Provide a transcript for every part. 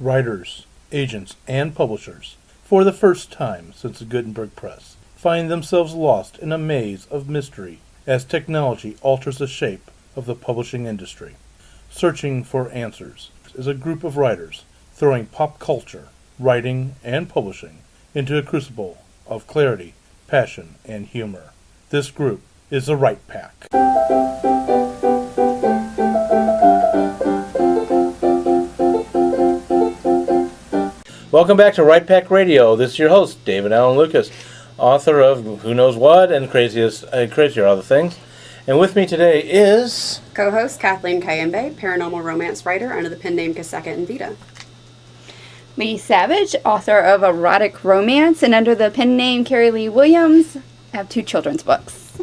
Writers, agents, and publishers, for the first time since the Gutenberg Press, find themselves lost in a maze of mystery as technology alters the shape of the publishing industry. Searching for Answers is a group of writers throwing pop culture, writing, and publishing into a crucible of clarity, passion, and humor. This group is the Right Pack. Welcome back to Right Pack Radio. This is your host, David Allen Lucas, author of Who Knows What and crazier other things. And with me today is... co-host Kathleen Kayembe, paranormal romance writer under the pen name Kaseka and Vita. Lee Savage, author of erotic romance and under the pen name Carrie Lee Williams. I have 2 children's books.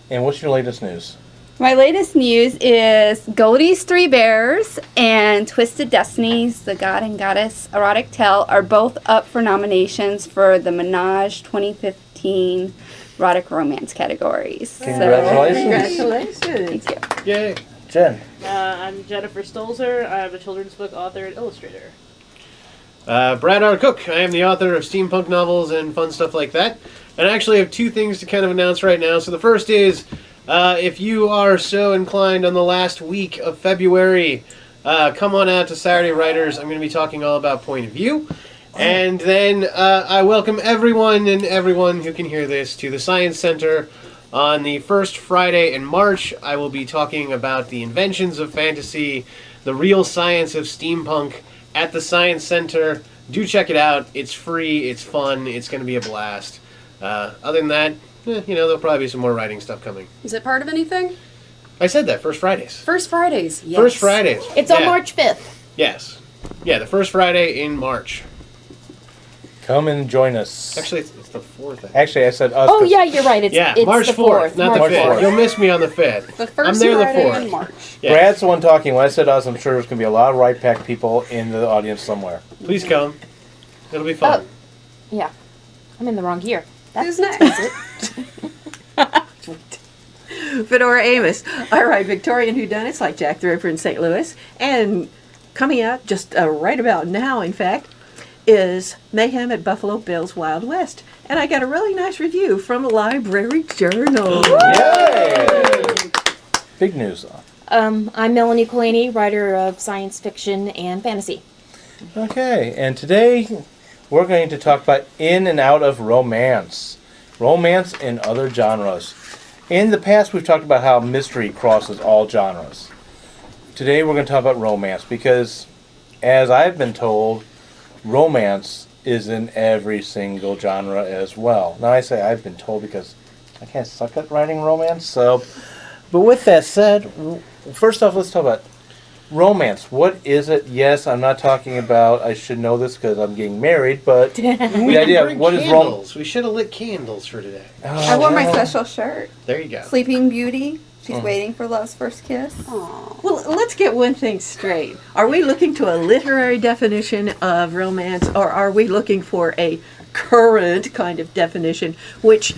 And what's your latest news? My latest news is Goldie's 3 Bears and Twisted Destinies, the God and Goddess erotic tale, are both up for nominations for the Menage 2015 erotic romance categories. Congratulations. Congratulations. Thank you. Yay. Jen. I'm Jennifer Stolzer. I'm a children's book author and illustrator. Brad R. Cook. I am the author of steampunk novels and fun stuff like that. And I actually have 2 things to kind of announce right now. So the first is, if you are so inclined on the last week of February, come on out to Saturday Writers. I'm going to be talking all about point of view. And then I welcome everyone who can hear this to the Science Center on the first Friday in March. I will be talking about the inventions of fantasy, the real science of steampunk at the Science Center. Do check it out. It's free. It's fun. It's going to be a blast. Other than that, there'll probably be some more writing stuff coming. Is it part of anything? I said that. First Fridays. First Fridays, yes. First Fridays. It's on March 5th. Yes. Yeah, the first Friday in March. Come and join us. Actually, it's the 4th. Actually, I said us. Oh, yeah, you're right. It's March the 4th, not March the 5th. 4th. You'll miss me on the 5th. The first I'm there Friday the 4th. in March. Yeah. Brad's the one talking. When I said us, I'm sure there's going to be a lot of Right Pack people in the audience somewhere. Please come. It'll be fun. Yeah. I'm in the wrong year. Who's next? Fedora Amos. All right, Victorian whodunits like Jack the Ripper in St. Louis. And coming out just right about now, in fact, is Mayhem at Buffalo Bill's Wild West. And I got a really nice review from Library Journal. Yay! Big news. I'm Melanie Colaney, writer of science fiction and fantasy. Okay, and today we're going to talk about in and out of romance. Romance in other genres. In the past, we've talked about how mystery crosses all genres. Today, we're going to talk about romance because, as I've been told, romance is in every single genre as well. Now, I say I've been told because I kind of suck at writing romance. But with that said, first off, let's talk about romance. What is it? Yes, I'm not talking about, I should know this because I'm getting married, but the idea of what is romance? We should have lit candles for today. I wore my special shirt. There you go. Sleeping Beauty. She's waiting for love's first kiss. Aww. Well, let's get one thing straight. Are we looking to a literary definition of romance, or are we looking for a current kind of definition, which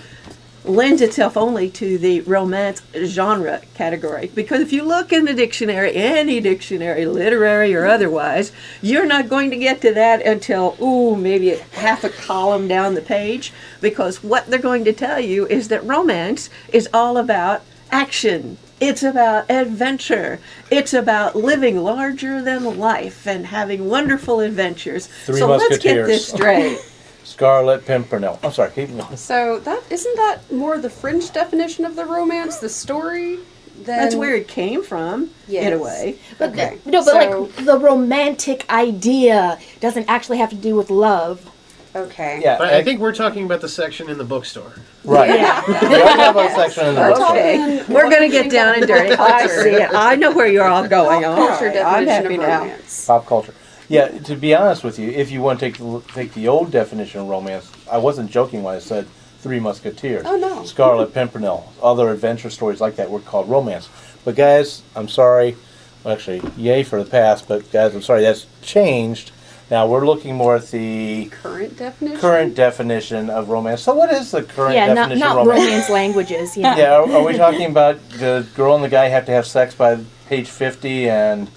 lends itself only to the romance genre category? Because if you look in the dictionary, any dictionary, literary or otherwise, you're not going to get to that until, maybe half a column down the page, because what they're going to tell you is that romance is all about action. It's about adventure. It's about living larger than life and having wonderful adventures. Three so let's get Musketeers. this straight. Scarlet Pimpernel. I'm sorry, keep going. So isn't that more the French definition of the romance, the story? That's where it came from, in a way. But Okay. like the romantic idea doesn't actually have to do with love. Okay. Yeah, But I think we're talking about the section in the bookstore. right. Yeah. We already have a section in the bookstore. Okay, we're going to get down and dirty. I see it. I know where you're all going. All Culture right, I'm definition happy of now. romance. Pop culture. Yeah, to be honest with you, if you want to take the old definition of romance, I wasn't joking when I said Three Musketeers. Oh, no. Scarlet Pimpernel, other adventure stories like that were called romance. But guys, I'm sorry. Well, actually, yay for the past, but guys, I'm sorry, that's changed. Now we're looking more at the Current definition of romance. So what is the current Yeah, definition not of romance? romance languages. Yeah. Yeah, are we talking about the girl and the guy have to have sex by page 50 and...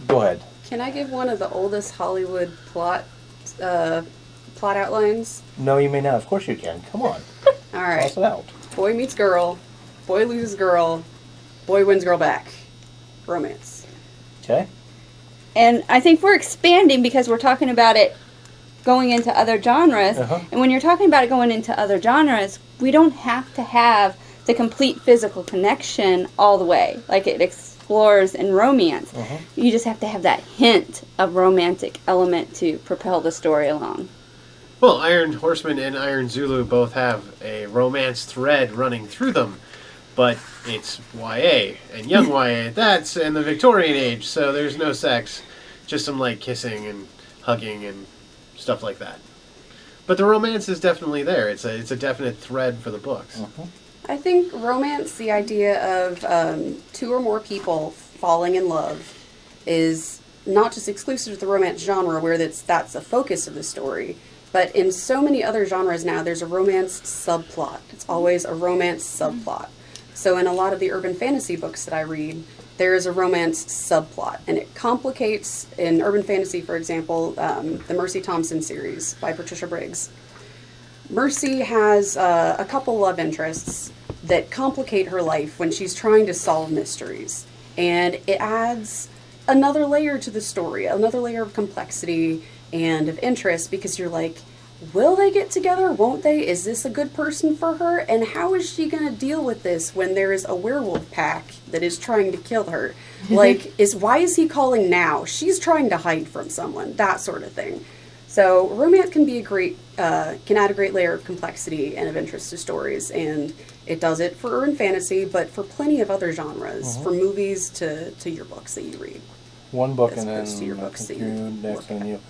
Go ahead. Can I give one of the oldest Hollywood plot outlines? No, you may not. Of course you can. Come on. All right. Toss it out. Boy meets girl, boy loses girl, boy wins girl back. Romance. Okay. And I think we're expanding because we're talking about it going into other genres. Uh-huh. And when you're talking about it going into other genres, we don't have to have the complete physical connection all the way, like it explores in romance. Uh-huh. You just have to have that hint of romantic element to propel the story along. Well, Iron Horseman and Iron Zulu both have a romance thread running through them, but it's YA, and young YA, that's in the Victorian age, so there's no sex, just some like kissing and hugging and stuff like that. But the romance is definitely there. It's a definite thread for the books. Uh-huh. I think romance, the idea of two or more people falling in love, is not just exclusive to the romance genre where that's a focus of the story, but in so many other genres now, there's a romance subplot. It's always a romance subplot. So in a lot of the urban fantasy books that I read, there is a romance subplot, and it complicates, in urban fantasy, for example, the Mercy Thompson series by Patricia Briggs. Mercy has a couple love interests that complicate her life when she's trying to solve mysteries. And it adds another layer to the story, another layer of complexity and of interest, because you're like, will they get together? Won't they? Is this a good person for her? And how is she going to deal with this when there is a werewolf pack that is trying to kill her? Like, why is he calling now? She's trying to hide from someone, that sort of thing. So romance can be can add a great layer of complexity and of interest to stories, and it does it for urban fantasy, but for plenty of other genres, from movies to your books that you read. One book As and then opposed to your I books think that you you next work and at. you.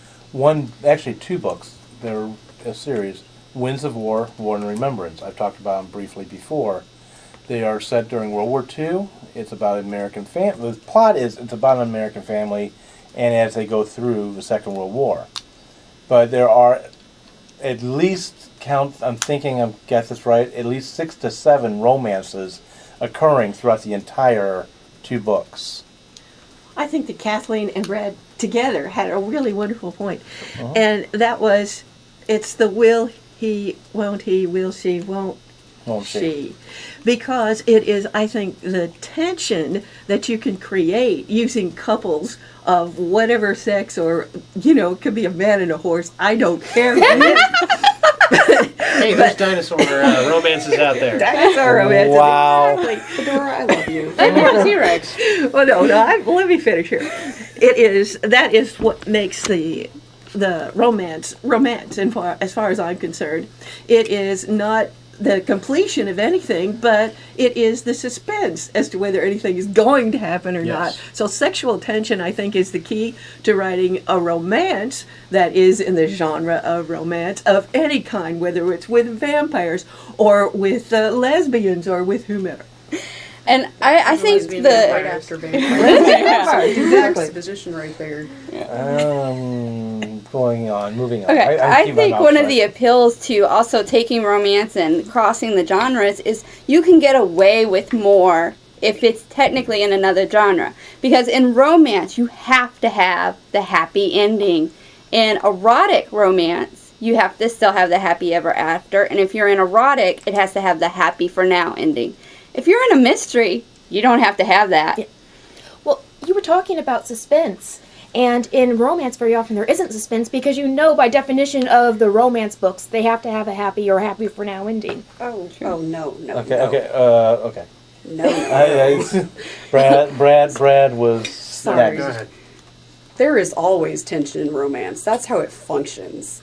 Actually, 2 books. They're a series. Winds of War, War and Remembrance. I've talked about them briefly before. They are set during World War II. It's about an American family. The plot is it's about an American family, and as they go through the Second World War. But there are at least guess this right, at least 6 to 7 romances occurring throughout the entire 2 books. I think that Kathleen and Brad together had a really wonderful point. And that was, it's the will he, won't he, will she, won't she. Because it is, I think, the tension that you can create using couples of whatever sex, or, it could be a man and a horse. I don't care. Hey, there's dinosaur romances out there. Dinosaur romances. Wow. Exactly. Fedora, I love you. T-Rex. Well, no, let me finish here. That is what makes the romance, as far as I'm concerned. It is not the completion of anything, but it is the suspense as to whether anything is going to happen or not. So sexual tension, I think, is the key to writing a romance that is in the genre of romance of any kind, whether it's with vampires or with lesbians or with whomever. And I think Exactly. Position right there. Moving on. Okay, I think one of the appeals to also taking romance and crossing the genres is you can get away with more if it's technically in another genre. Because in romance, you have to have the happy ending. In erotic romance, you have to still have the happy ever after. And if you're in erotic, it has to have the happy for now ending. If you're in a mystery, you don't have to have that. Yeah. Well, you were talking about suspense. And in romance, very often there isn't suspense because by definition of the romance books, they have to have a happy or happy for now ending. No. Okay. No. Brad was Sorry. Go ahead. There is always tension in romance. That's how it functions.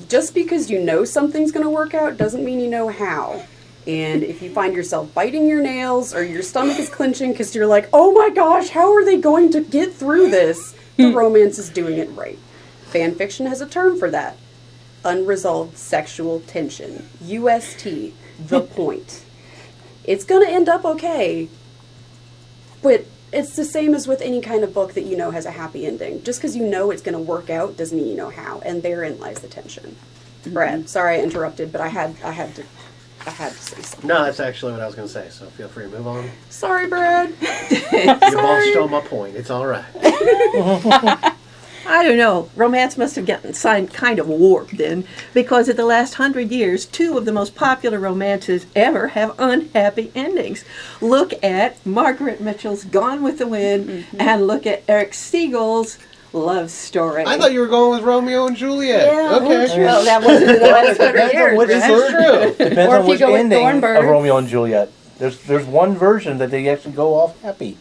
Just because you know something's going to work out doesn't mean you know how. And if you find yourself biting your nails or your stomach is clenching because you're like, oh my gosh, how are they going to get through this? The romance is doing it right. Fan fiction has a term for that. Unresolved sexual tension. UST. The point. It's going to end up okay. But it's the same as with any kind of book that you know has a happy ending. Just because you know it's going to work out doesn't mean you know how. And therein lies the tension. Brad, sorry I interrupted, but I had to. I had to say something. No, that's actually what I was going to say, so feel free to move on. Sorry, Brad. You all stole my point. It's all right. I don't know. Romance must have gotten kind of warped then, because in the last 100 years, 2 of the most popular romances ever have unhappy endings. Look at Margaret Mitchell's Gone with the Wind, and look at Eric Siegel's Love Story. I thought you were going with Romeo and Juliet. Yeah, Okay. well, that wasn't in the last 100 Depends on years. which right? It's true. Depends Or on if you which go with ending of Thornbirds. Romeo and Juliet. There's one version that they actually go off happy.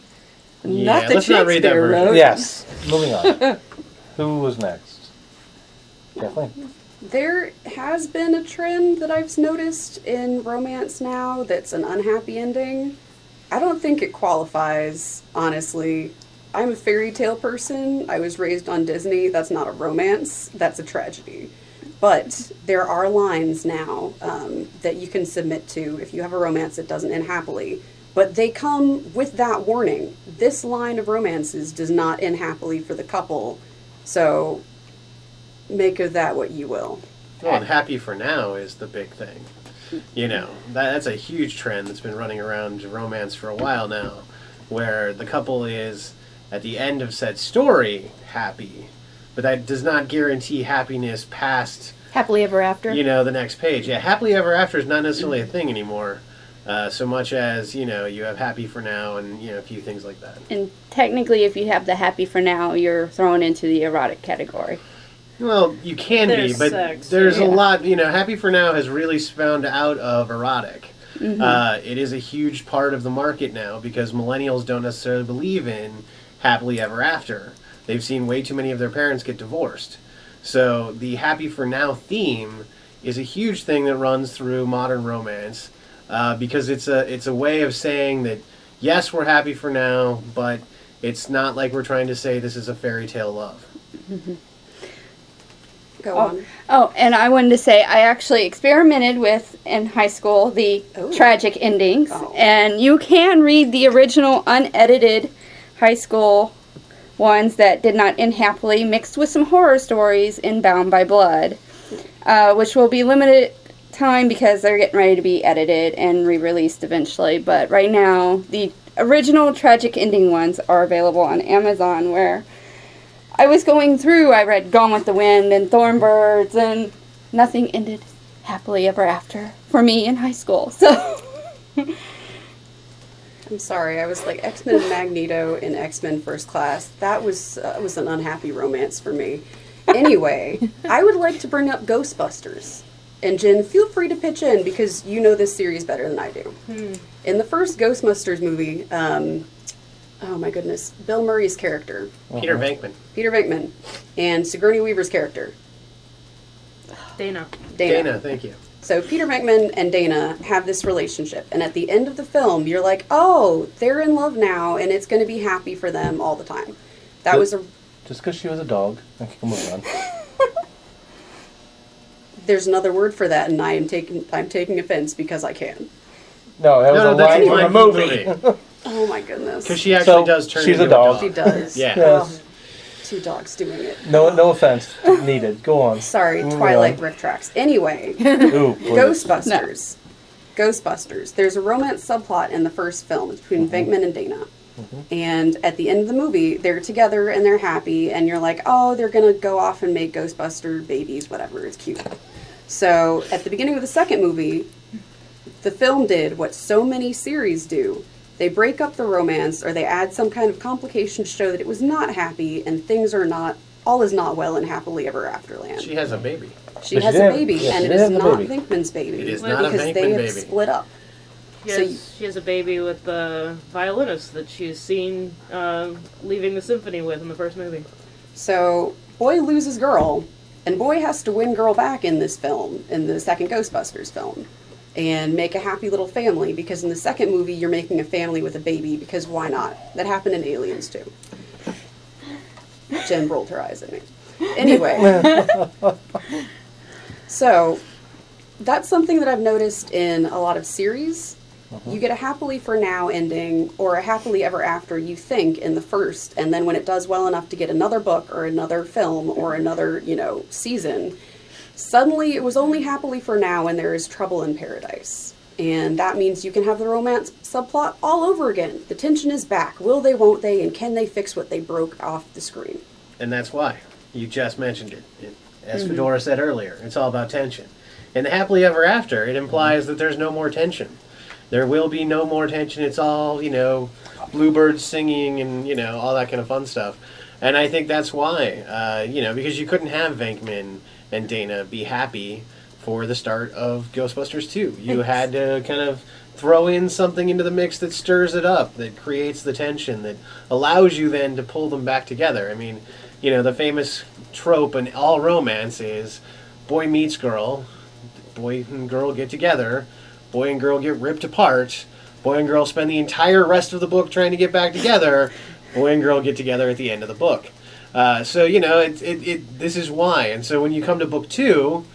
Not the let's not read that Shakespeare version. wrote. Yes. Moving on. Who was next? Kathleen. There has been a trend that I've noticed in romance now that's an unhappy ending. I don't think it qualifies, honestly. I'm a fairy tale person. I was raised on Disney. That's not a romance. That's a tragedy. But there are lines now that you can submit to if you have a romance that doesn't end happily. But they come with that warning. This line of romances does not end happily for the couple. So make of that what you will. Well, and happy for now is the big thing. You know, that's a huge trend that's been running around romance for a while now, where the couple is, at the end of said story, happy. But that does not guarantee happiness past, Happily ever after. you know, the next page. Yeah, happily ever after is not necessarily a thing anymore. So much as, you know, you have happy for now and, you know, a few things like that. And technically, if you have the happy for now, you're thrown into the erotic category. Well, you can be, There's but sex. there's a Yeah. lot, you know, happy for now has really spawned out of erotic. It is a huge part of the market now because millennials don't necessarily believe in happily ever after. They've seen way too many of their parents get divorced. So the happy for now theme is a huge thing that runs through modern romance because it's a way of saying that, yes, we're happy for now, but it's not like we're trying to say this is a fairy tale love. Go on. Oh, and I wanted to say I actually experimented with, in high school, the Oh. tragic endings. Oh. And you can read the original unedited high school ones that did not end happily, mixed with some horror stories in Bound by Blood, which will be limited time because they're getting ready to be edited and re-released eventually. But right now, the original tragic ending ones are available on Amazon, where I was going through, I read Gone with the Wind and Thornbirds, and nothing ended happily ever after for me in high school. So, I'm sorry. I was like X-Men and Magneto in X-Men First Class. That was an unhappy romance for me. Anyway, I would like to bring up Ghostbusters. And Jen, feel free to pitch in because you know this series better than I do. In the first Ghostbusters movie, oh my goodness, Bill Murray's character, Peter Venkman. Peter Venkman, and Sigourney Weaver's character, Dana. Dana, thank you. So Peter Venkman and Dana have this relationship, and at the end of the film, you're like, oh, they're in love now, and it's going to be happy for them all the time. That was a. Just because she was a dog. Okay, move on. There's another word for that, and I'm taking offense because I can. No, that was No, a that's line a from line a from the movie. movie. Oh my goodness. Because she actually So, does turn she's into a dog. She does. Yeah. Yes. Two dogs doing it. No offense needed. Go on. Sorry, Moving Twilight on. riff tracks. Anyway, Ooh, please. Ghostbusters. Ghostbusters. There's a romance subplot in the first film. It's between Venkman and Dana. And at the end of the movie, they're together and they're happy, and you're like, oh, they're going to go off and make Ghostbuster babies, whatever. It's cute. So at the beginning of the second movie, the film did what so many series do. They break up the romance, or they add some kind of complication to show that it was not happy, and things are not, all is not well in happily ever after land. She has a baby. She But has she a did. baby, Yes, and she it did is have the not baby. Venkman's baby. It is Well, not a because Venkman they have baby. split up. She has a baby with the violinist that she's seen leaving the symphony with in the first movie. So, boy loses girl, and boy has to win girl back in this film, in the second Ghostbusters film, and make a happy little family, because in the second movie, you're making a family with a baby, because why not? That happened in Aliens, too. Jen rolled her eyes at me. Anyway. So, that's something that I've noticed in a lot of series. You get a happily for now ending or a happily ever after, you think, in the first, and then when it does well enough to get another book or another film or another, season, Suddenly, it was only happily for now and there is trouble in paradise. And that means you can have the romance subplot all over again. The tension is back. Will they, won't they, and can they fix what they broke off the screen? And that's why. You just mentioned it. As Fedora said earlier, it's all about tension. In the happily ever after, it implies that there's no more tension. There will be no more tension. It's all, bluebirds singing and, all that kind of fun stuff. And I think that's why, because you couldn't have Venkman and Dana be happy for the start of Ghostbusters 2. You had to kind of throw in something into the mix that stirs it up, that creates the tension, that allows you then to pull them back together. I mean, the famous trope in all romance is boy meets girl, boy and girl get together, boy and girl get ripped apart, boy and girl spend the entire rest of the book trying to get back together, boy and girl get together at the end of the book. So, this is why. And so when you come to book 2,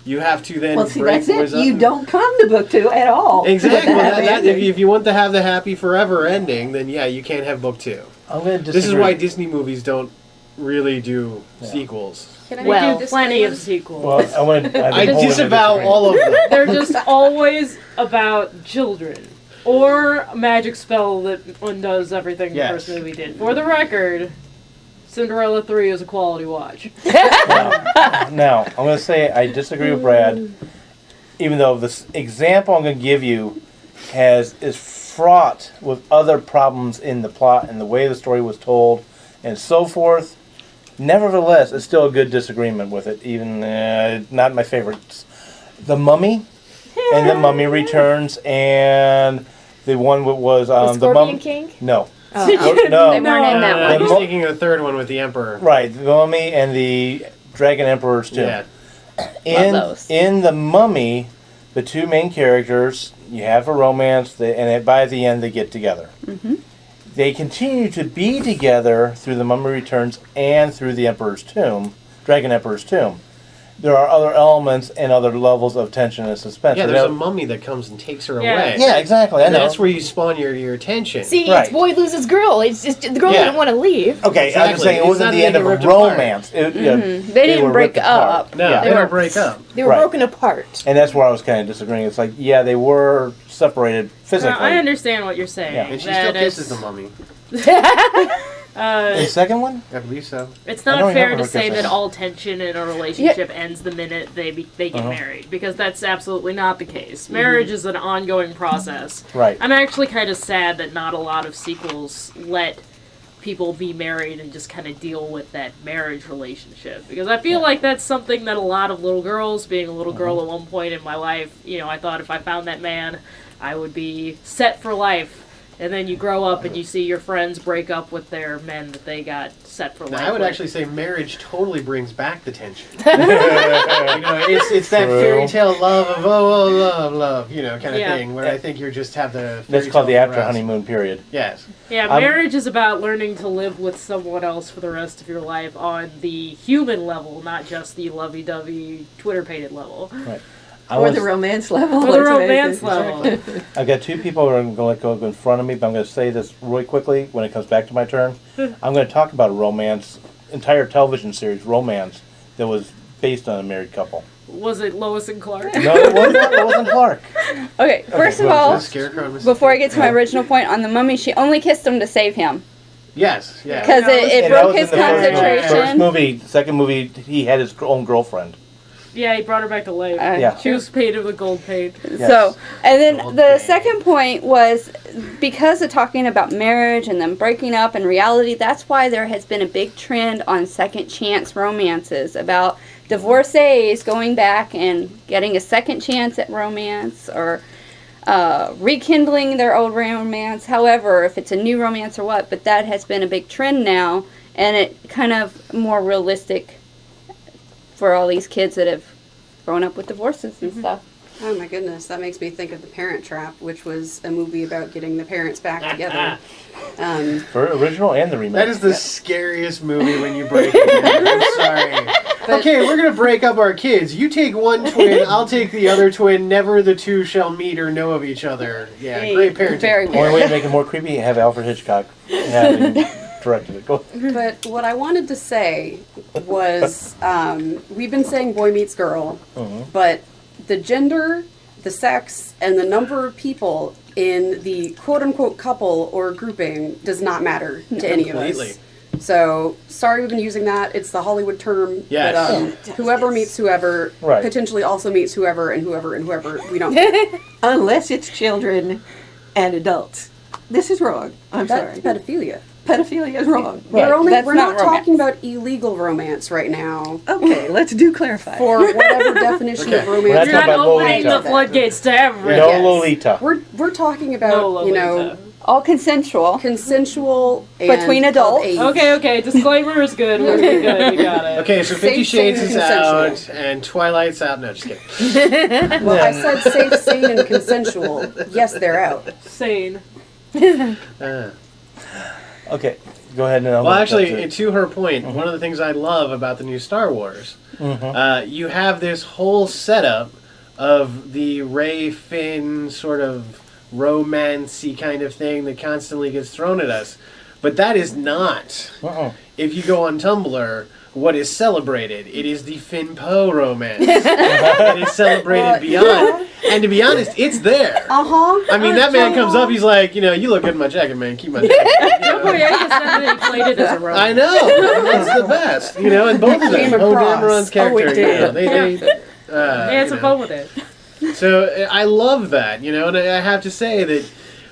you have to then break that's it. up. You don't come to book 2 at all. Exactly. with a happy ending. If you want to have the happy forever ending, then yeah, you can't have book 2. I'm going to disagree. This is why Disney movies don't really do sequels. Can I Well, make a plenty of disclaimer? sequels. Well, I disavow all of them. They're just always about children. Or a magic spell that undoes everything Yes. the first movie did. For the record, Cinderella 3 is a quality watch. Now, I'm going to say I disagree with Brad, even though this example I'm going to give you is fraught with other problems in the plot and the way the story was told and so forth. Nevertheless, it's still a good disagreement with it, even not my favorites. The Mummy and The Mummy Returns and the one that was The the Scorpion Mum. King? No. They No. weren't in that I'm one. just thinking of the third one with the Emperor. Right, The Mummy and the Dragon Emperor's Tomb. Yeah. In The Mummy, the two main characters, you have a romance, and by the end they get together. Mm-hmm. They continue to be together through The Mummy Returns and through the Emperor's Tomb, Dragon Emperor's Tomb. There are other elements and other levels of tension and suspense. Yeah, So there's that- a mummy that comes and takes her Yeah. away. Yeah, exactly. I And know. that's where you spawn your attention. See, Right. it's boy loses girl. It's just the girl Yeah. doesn't want to leave. Okay, I'm Exactly. just saying it It's wasn't not the that end they of a ripped apart. romance. They didn't were break ripped apart. up. No, Yeah. they don't break up. They were Right. broken apart. And that's where I was kind of disagreeing. It's like, yeah, they were separated physically. I understand what you're saying. Yeah. And she that still kisses it's, the mummy. The second one? I believe so. It's I not don't fair remember to her say kissing. that all tension in a relationship ends the minute they get Uh-huh. married, because that's absolutely not the case. Marriage is an ongoing process. Right. I'm actually kind of sad that not a lot of sequels let people be married and just kind of deal with that marriage relationship, because I feel like that's something that a lot of little girls, being a little girl at one point in my life, I thought if I found that man, I would be set for life. And then you grow up and you see your friends break up with their men that they got set for life. Now, I would with. actually say marriage totally brings back the tension. It's that True. fairy tale love of love, kind of Yeah. thing, where I think you just have the. That's fairy called the tale after rest. honeymoon period. Yes. Yeah, I'm- marriage is about learning to live with someone else for the rest of your life on the human level, not just the lovey-dovey Twitter-pated level. Or the romance level. Or the let's face romance it. level. I've got two people who are going to let go in front of me, but I'm going to say this really quickly when it comes back to my turn. I'm going to talk about a romance, entire television series, romance, that was based on a married couple. Was it Lois and Clark? No, it wasn't. It wasn't Clark. Okay, first of well, all, The Scarecrow and Mrs. before I get to my original point on the mummy, she only kissed him to save him. Yes, yeah. Because it And that broke was his in the concentration. First movie, second movie, he had his own girlfriend. Yeah, he brought her back to life. Yeah. She was painted with gold paint. Yes. So, and then Gold the paint. second point was because of talking about marriage and them breaking up and reality, that's why there has been a big trend on second chance romances about divorcees going back and getting a second chance at romance or rekindling their old romance. However, if it's a new romance or what, but that has been a big trend now, and it kind of more realistic for all these kids that have grown up with divorces and stuff. Oh my goodness, that makes me think of The Parent Trap, which was a movie about getting the parents back together. For original and the remake. That is the scariest movie when you break it down. I'm sorry. Okay, we're gonna break up our kids. You take one twin, I'll take the other twin. Never the two shall meet or know of each other. Yeah, great parenting. Very The only way to make it more creepy, have Alfred Hitchcock having directed it. Go. But what I wanted to say was, we've been saying boy meets girl, but the gender, the sex, and the number of people in the quote-unquote couple or grouping does not matter to any of Completely. us. So, sorry we've been using that. It's the Hollywood term. Yes. But whoever meets whoever Right. potentially also meets whoever and whoever and whoever. We don't. Unless it's children and adults. This is wrong. I'm That's sorry. pedophilia. Pedophilia is wrong. Right. We're not not talking about illegal romance right now. Okay, let's do clarify. For whatever definition of We're romance. not You're not talking about opening Lolita. the floodgates to everything. No Yes. Lolita. We're talking No about, you know, Lolita. All consensual. consensual and Between of adults. age. Okay. Disclaimer is good. We're good. We got it. Okay, so 50 Safe, Shades sane, is and out, consensual. and Twilight's out. No, just kidding. Well, I said safe, sane, and consensual. Yes, they're out. Sane. Uh. Okay, go ahead and. Well, actually, to her point, one of the things I love about the new Star Wars, you have this whole setup of the Rey Finn sort of romance-y kind of thing that constantly gets thrown at us. But that is not, if you go on Tumblr, what is celebrated. It is the Finn Poe romance. It is celebrated beyond. And to be honest, it's there. I mean, that man comes up, he's like, you look good in my jacket, man. Keep my jacket. Oh, yeah, I just said that he played it as a romance. I know. That's the best. And both of them. Came Poe across. Dameron's character. it did. They They had some fun with it. So I love that, and I have to say that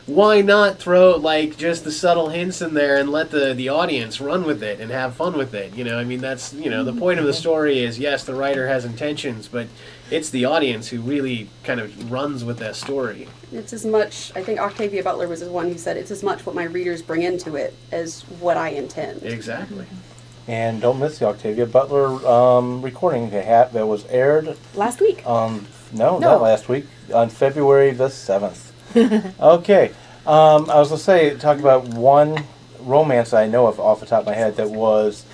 why not throw like just the subtle hints in there and let the audience run with it and have fun with it? I mean, that's the point of the story is yes, the writer has intentions, but it's the audience who really kind of runs with that story. It's as much, I think Octavia Butler was the one who said, it's as much what my readers bring into it as what I intend. Exactly. And don't miss the Octavia Butler recording that was aired. Last week. Not last week. On February the 7th. Okay. I was going to say, talk about one romance I know of off the top of my head it was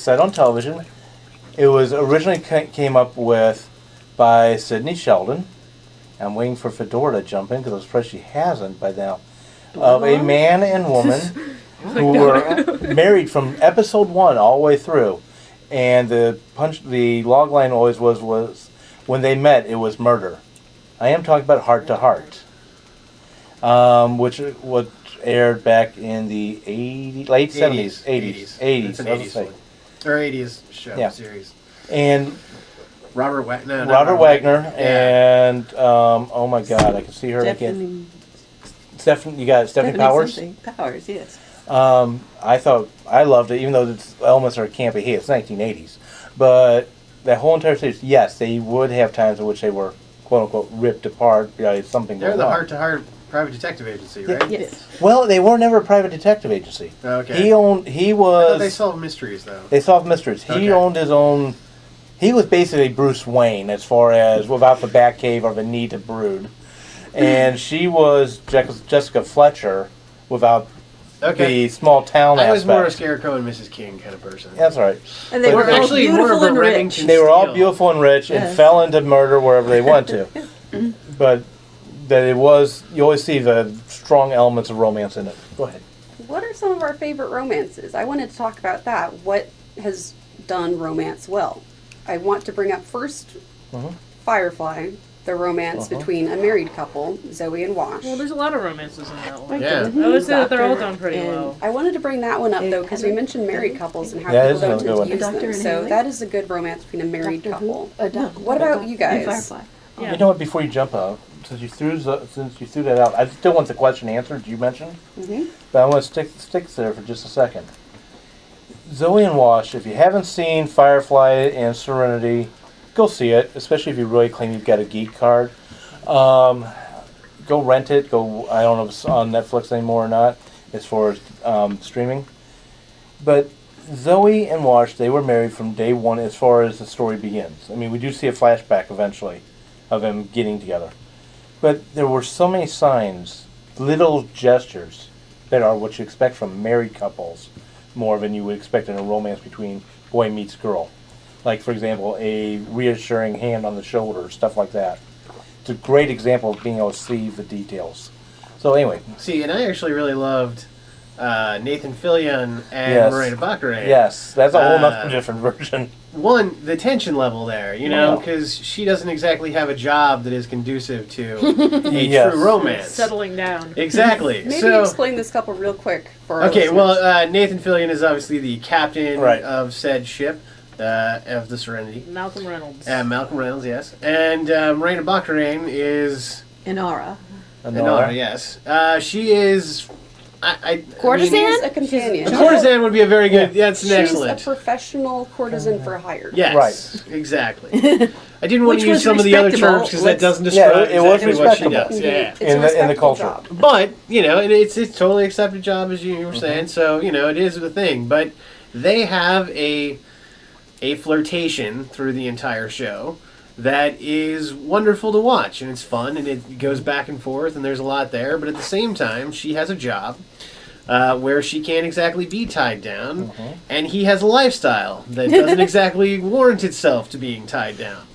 set on television. It was originally came up with by Sidney Sheldon. I'm waiting for Fedora to jump in because I was afraid she hasn't by now. Of a man and woman who were married from episode 1 all the way through. And the log line always was when they met, it was murder. I am talking about Heart to Heart, which aired back in the late 70s, 80s. It's an I was 80s gonna one. say. Or 80s show Yeah. series. And Robert Wagner. Robert Wagner Yeah. and oh my God, I can see her again. Stephanie, you got Stephanie Powers. Powers, yes. I loved it, even though the elements are campy. Hey, it's 1980s, but that whole entire series, yes, they would have times in which they were quote unquote ripped apart. Something They're going the on. Heart to Heart private detective agency, right? Yes. Well, they were never a private detective agency. Okay. He I thought they was. solve mysteries though. They solved mysteries. He Okay. owned his own. He was basically Bruce Wayne as far as without the Batcave or the need to brood, and she was Jessica Fletcher without Okay. the small town I was aspect. more a Scarecrow and Mrs. King kind of person. That's right. And they But were all actually more beautiful of a and Remington rich. They were all Steel. beautiful and rich and Yes. fell into murder wherever they went to. But that it was, you always see the strong elements of romance in it. Go ahead. What are some of our favorite romances? I wanted to talk about that. What has done romance well? I want to bring up first Firefly, the romance between a married couple, Zoe and Wash. Well, there's a lot of romances in that one. Yeah. I would say that they're all Doctor done pretty and- well. I wanted to bring that one up Hey, though because we Heather. mentioned married couples and how That people is don't another tend good to one. use Doctor them. and So Haley? that is a good romance between a married Doctor Who? couple. Doc- What about you guys? And Firefly. Yeah. You know what? Before you jump out, since you threw that out, I still want the question answered. You mentioned, but I want to stick there for just a second. Zoe and Wash. If you haven't seen Firefly and Serenity, go see it. Especially if you really claim you've got a geek card. Go rent it. Go. I don't know if it's on Netflix anymore or not, as far as streaming. But Zoe and Wash, they were married from day one as far as the story begins. I mean, we do see a flashback eventually of them getting together. But there were so many signs, little gestures, that are what you expect from married couples more than you would expect in a romance between boy meets girl. Like, for example, a reassuring hand on the shoulder, stuff like that. It's a great example of being able to see the details. So anyway, See, and I actually really loved Nathan Fillion and Yes. Miranda Baccarin. Yes, that's a whole Uh, nother different version. One, the tension level there, you know, Wow. because she doesn't exactly have a job that is conducive to a Yes. true romance. Settling down. Exactly. Maybe so, explain this couple real quick for our okay, listeners. well, Nathan Fillion is obviously the captain Right. of said ship, of the Serenity. Malcolm Reynolds. Malcolm Reynolds, yes. And Miranda Baccarin is... Inara. Anora, yes. She is... Courtesan? She's a companion. A courtesan would be a very good... Yeah, it's an She's excellent. a professional courtesan for hire. Yes, Right. exactly. I didn't want Which to use was some of the other respectable. terms because that Let's- doesn't Yeah, describe it was exactly what she respectable. does. Yeah. It's In a the respectable culture. job. But, you know, and it's totally accepted job, as you were saying, so, you know, it is the thing. But they have a flirtation through the entire show that is wonderful to watch, and it's fun, and it goes back and forth, and there's a lot there. But at the same time, she has a job where she can't exactly be tied down, and he has a lifestyle that doesn't exactly warrant itself to being tied down.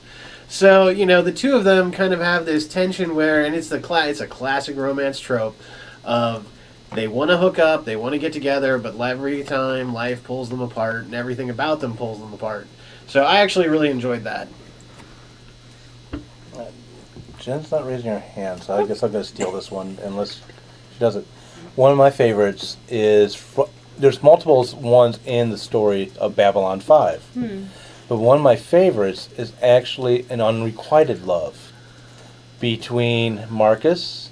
So, you know, the two of them kind of have this tension where, and it's it's a classic romance trope of they want to hook up, they want to get together, but every time life pulls them apart, and everything about them pulls them apart. So I actually really enjoyed that. Jen's not raising her hand, so I guess I'm going to steal this one unless she does it. One of my favorites is... There's multiple ones in the story of Babylon 5. But one of my favorites is actually an unrequited love between Marcus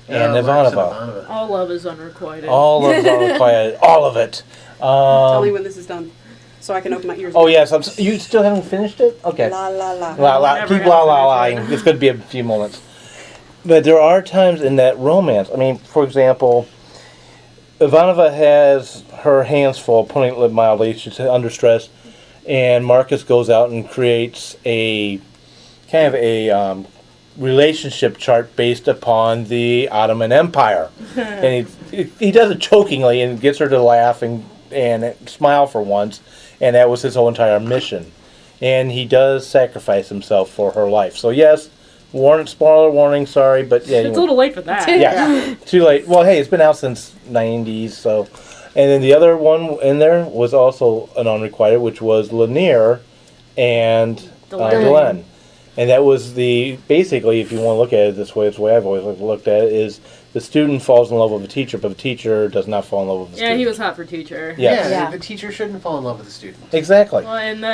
and Marcus Ivanova. All love is unrequited. All of it unrequited. All of it. Tell me when this is done, so I can open my ears. Oh, yes. You still haven't finished it? Okay. La la la. La la, Never keep have la la finished laing. It's going to be a few moments. But there are times in that romance. I mean, for example, Ivanova has her hands full, putting it mildly. She's under stress, and Marcus goes out and creates a kind of a relationship chart based upon the Ottoman Empire, and he does it chokingly and gets her to laugh and smile for once, and that was his whole entire mission. And he does sacrifice himself for her life. So yes, spoiler warning, sorry, but yeah. It's a little late for that. Yeah, too late. Well, hey, it's been out since '90s, so. And then the other one in there was also an unrequited, which was Lanier and Delenn. And that was basically, if you want to look at it this way, it's the way I've always looked at it, is the student falls in love with a teacher, but the teacher does not fall in love with the Yeah, student. he was hot for teacher. Yes. Yeah. The teacher shouldn't fall in love with the student. Exactly. Well, and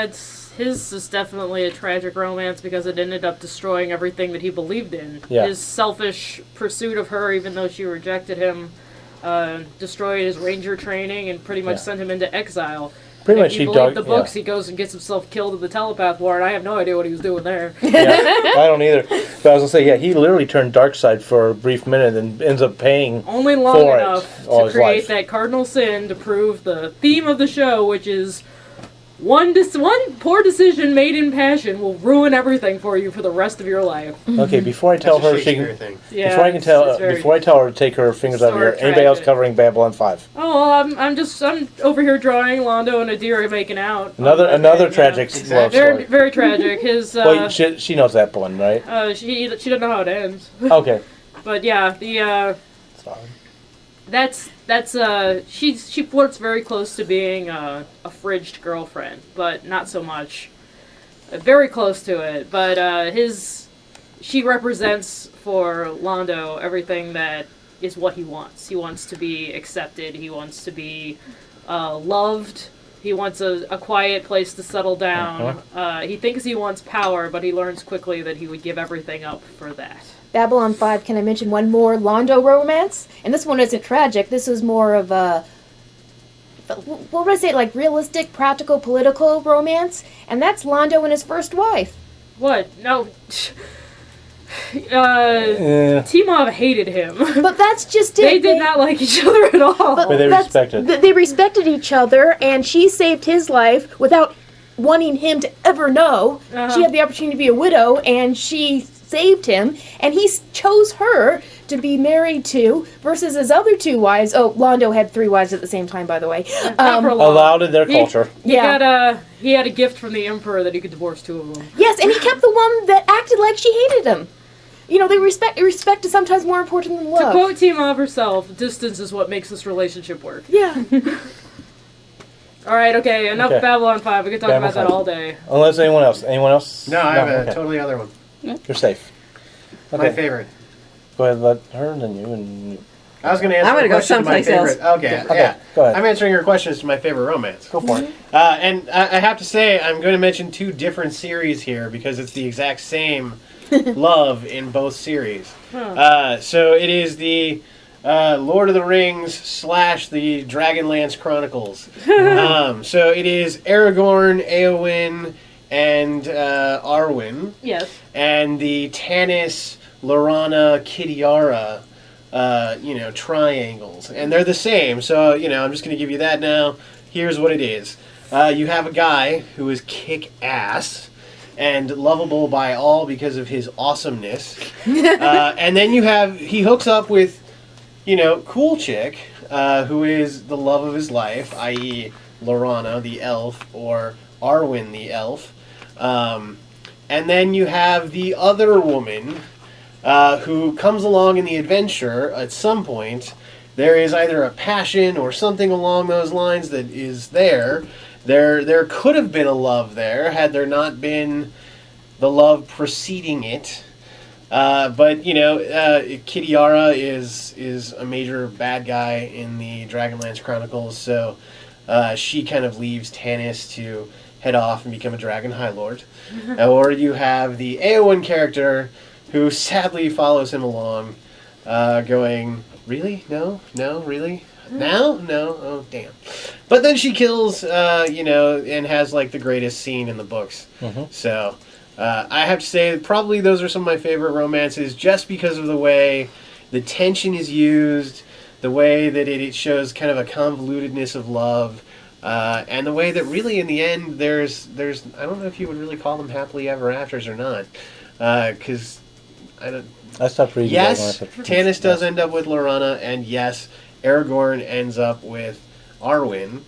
his is definitely a tragic romance because it ended up destroying everything that he believed in. Yeah. His selfish pursuit of her, even though she rejected him, destroyed his ranger training and pretty much Yeah. sent him into exile. Pretty And much if he you believe dug... the books, he goes and gets himself killed in the telepath war, and I have no idea what he was doing there. Yeah, I don't either. But I was going to say, yeah, he literally turned dark side for a brief minute and ends up paying Only long for enough it all to his create life. that cardinal sin to prove the theme of the show, which is one poor decision made in passion will ruin everything for you for the rest of your life. Okay, before I tell That's a her she Shakespeare can... thing. Yeah, Before I can before I tell her to take her fingers out of Sort here, of anybody else tragic. covering Babylon 5? Oh, well, I'm over here drawing Londo and Adira making out. Another tragic Exactly. love Very story. very tragic. His Well, she knows that one, right? she doesn't know how it ends. Okay. But yeah, the Sorry. that's she flirts very close to being a fridged girlfriend, but not so much. Very close to it, but she represents for Londo everything that is what he wants. He wants to be accepted. He wants to be loved. He wants a quiet place to settle down. He thinks he wants power, but he learns quickly that he would give everything up for that. Babylon 5, can I mention one more Londo romance? And this one isn't tragic. This is more of a, what would I say, like realistic, practical, political romance. And that's Londo and his first wife. What? No. Yeah. T-Mob hated him. But that's just it. They did not like each other at all. But they that's- respected. They respected each other, and she saved his life without wanting him to ever know. She had the opportunity to be a widow, and she saved him, and he chose her to be married to versus his other two wives. Oh, Londo had 3 wives at the same time, by the way. Not for long. Allowed in their culture. He had a gift from the emperor that he could divorce 2 of them. Yes, and he kept the one that acted like she hated him. they respect is sometimes more important than To love. quote Team Love herself, distance is what makes this relationship work. Yeah. All right, okay, enough Okay. Babylon 5. We could talk Babylon about that 5. all day. Unless anyone else. Anyone else? No, I have a Okay. totally other one. You're safe. My favorite. Go ahead, let her and then you and I was going to answer I'm gonna a go question to my someplace else. favorite. Okay, Okay, yeah. go ahead. I'm answering your questions to my favorite romance. go for it. And I have to say, I'm going to mention two different series here because it's the exact same love in both series. So it is the Lord of the Rings / the Dragonlance Chronicles. So it is Aragorn, Eowyn, and Arwen, Yes. and the Tanis, Laurana, Kitiara, triangles. And they're the same. So, I'm just going to give you that now. Here's what it is. You have a guy who is kick-ass and lovable by all because of his awesomeness. And then he hooks up with, cool chick, who is the love of his life, i.e. Laurana, the elf, or Arwen, the elf. And then you have the other woman, who comes along in the adventure at some point. There is either a passion or something along those lines that is there. There could have been a love there had there not been the love preceding it. But Kitiara is a major bad guy in the Dragonlance Chronicles, so she kind of leaves Tanis to head off and become a Dragon High Lord. Or you have the Eowyn character who sadly follows him along, going, really? No, really? Now? No? Oh, damn. But then she kills, and has, the greatest scene in the books. Mhm. So, I have to say, probably those are some of my favorite romances, just because of the way the tension is used, the way that it shows kind of a convolutedness of love, and the way that really, in the end, there's I don't know if you would really call them happily ever afters or not, because I don't... I stopped reading. Yes, that one. Tanis does end up with Laurana, and yes, Aragorn ends up with Arwen,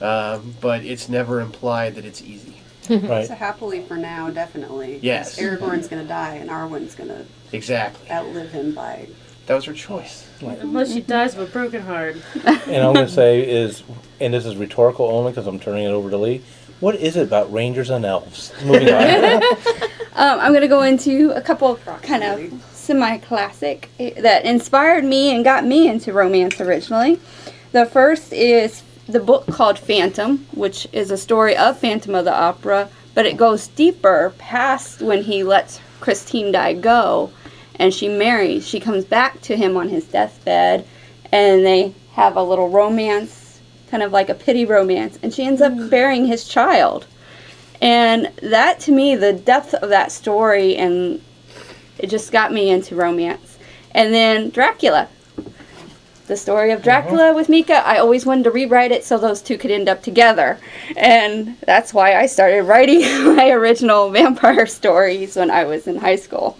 but it's never implied that it's easy. Right. So happily for now, definitely. Yes. Aragorn's going to die, and Arwen's going to Exactly. outlive him by... That was her choice. Unless she dies of a broken heart. And I'm going to say and this is rhetorical only because I'm turning it over to Lee. What is it about Rangers and elves? Moving on. I'm going to go into a couple kind of semi-classic that inspired me and got me into romance originally. The first is the book called Phantom, which is a story of Phantom of the Opera, but it goes deeper past when he lets Christine Dye go and she marries. She comes back to him on his deathbed and they have a little romance, kind of like a pity romance, and she ends up burying his child. And that, to me, the depth of that story, and it just got me into romance. And then Dracula. The story of Dracula with Mika, I always wanted to rewrite it so those two could end up together. And that's why I started writing my original vampire stories when I was in high school.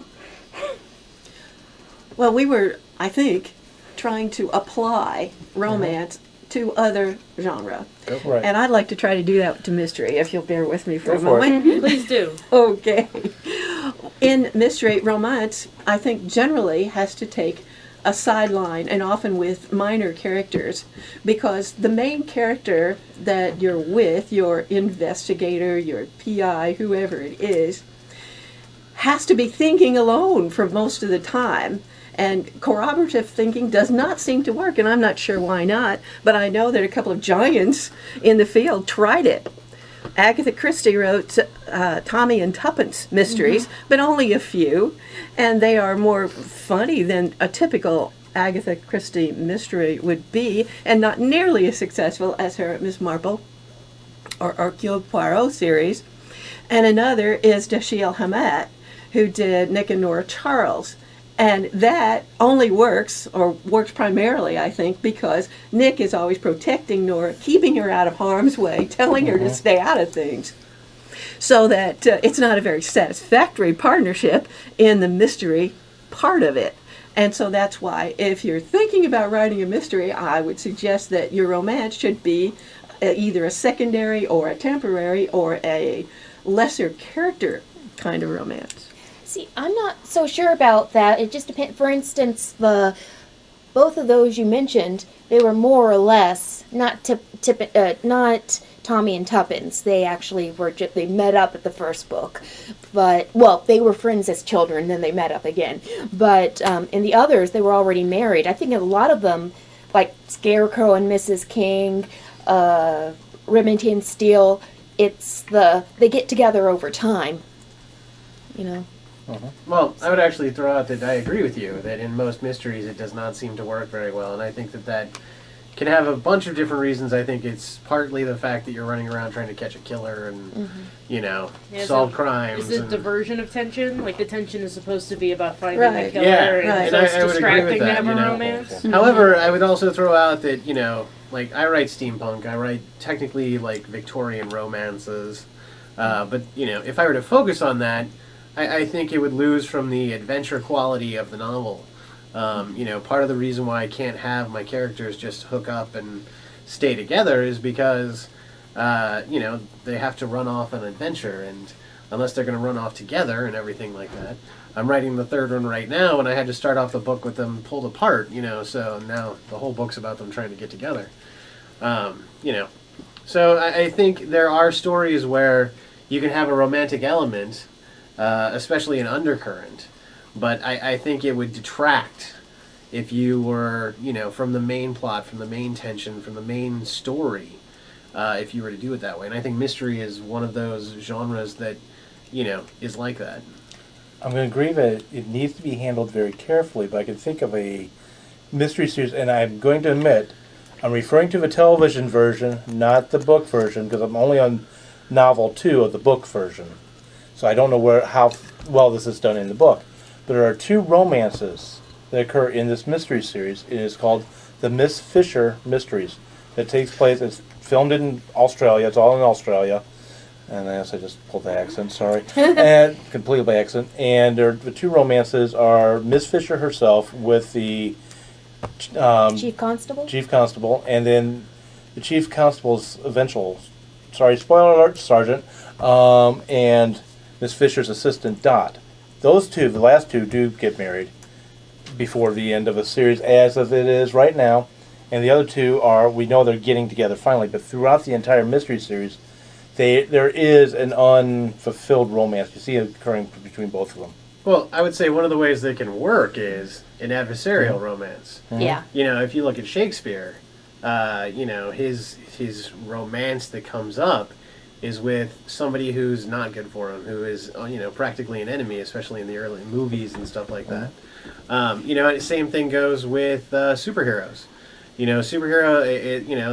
Well, we were, I think, trying to apply romance to other genre. Go for it. Right. And I'd like to try to do that to mystery, if you'll bear with me for Go a for it. moment. Please do. Okay. In mystery, romance, I think generally has to take a sideline, and often with minor characters, because the main character that you're with, your investigator, your PI, whoever it is, has to be thinking alone for most of the time. And corroborative thinking does not seem to work, and I'm not sure why not, but I know that a couple of giants in the field tried it. Agatha Christie wrote Tommy and Tuppence mysteries, but only a few, and they are more funny than a typical Agatha Christie mystery would be, and not nearly as successful as her Miss Marple or Hercule Poirot series. And another is Dashiell Hammett, who did Nick and Nora Charles. And that only works, or works primarily, I think, because Nick is always protecting Nora, keeping her out of harm's way, telling her to stay out of things. So that it's not a very satisfactory partnership in the mystery part of it. And so that's why, if you're thinking about writing a mystery, I would suggest that your romance should be either a secondary or a temporary or a lesser character kind of romance. See, I'm not so sure about that. It just depends. For instance, both of those you mentioned, they were more or less not not Tommy and Tuppence. They actually were they met up at the first book, but they were friends as children. Then they met up again. But in the others, they were already married. I think a lot of them, like Scarecrow and Mrs. King, Remington and Steele, they get together over time. Well, I would actually throw out that I agree with you that in most mysteries it does not seem to work very well, and I think that can have a bunch of different reasons. I think it's partly the fact that you're running around trying to catch a killer and, solve crimes. Is it diversion of tension? Like the tension is supposed to be about finding Right. the killer, Yeah, and and so I it's would agree with distracting to that, have a you know. romance. However, I would also throw out that, like I write steampunk, I write technically like Victorian romances, but, if I were to focus on that, I think it would lose from the adventure quality of the novel. Part of the reason why I can't have my characters just hook up and stay together is because, they have to run off on an adventure, and unless they're going to run off together and everything like that. I'm writing the third one right now, and I had to start off the book with them pulled apart, so now the whole book's about them trying to get together. So I think there are stories where you can have a romantic element, especially an undercurrent, but I think it would detract if you were, from the main plot, from the main tension, from the main story, if you were to do it that way. And I think mystery is one of those genres that, is like that. I'm going to agree that it needs to be handled very carefully, but I can think of a mystery series, and I'm going to admit, I'm referring to the television version, not the book version, because I'm only on novel 2 of the book version. So I don't know how well this is done in the book. But there are 2 romances that occur in this mystery series. It is called the Miss Fisher Mysteries. It takes place, it's filmed in Australia, it's all in Australia. And I guess I just pulled the accent, sorry. And completely by accident. And the 2 romances are Miss Fisher herself with the Chief Constable? Chief Constable, and then the Chief Constable's eventual, spoiler alert, Sergeant, and Miss Fisher's assistant, Dot. Those 2, the last 2, do get married before the end of the series, as of it is right now. And the other 2 we know they're getting together finally, but throughout the entire mystery series, there is an unfulfilled romance you see occurring between both of them. Well, I would say one of the ways they can work is an adversarial romance. Yeah. If you look at Shakespeare, his romance that comes up is with somebody who's not good for him, who is, practically an enemy, especially in the early movies and stuff like that. And the same thing goes with superheroes.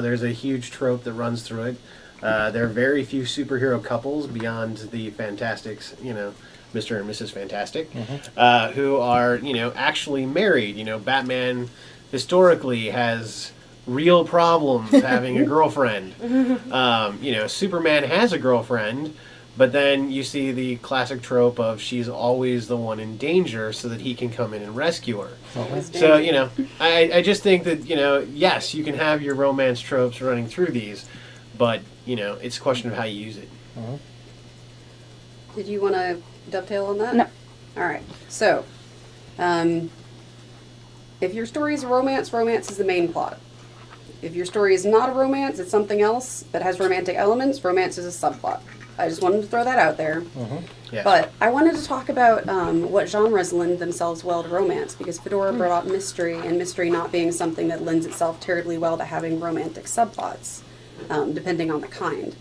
There's a huge trope that runs through it. There are very few superhero couples beyond the Fantastics, Mr. and Mrs. Fantastic, who are, actually married. Batman historically has real problems having a girlfriend. Superman has a girlfriend, but then you see the classic trope of she's always the one in danger so that he can come in and rescue her. So, I just think that, yes, you can have your romance tropes running through these, but, it's a question of how you use it. Did you want to dovetail on that? No. All right. So, if your story is a romance, romance is the main plot. If your story is not a romance, it's something else that has romantic elements, romance is a subplot. I just wanted to throw that out there. Yeah. But I wanted to talk about what genres lend themselves well to romance, because Fedora brought up mystery, and mystery not being something that lends itself terribly well to having romantic subplots, depending on the kind.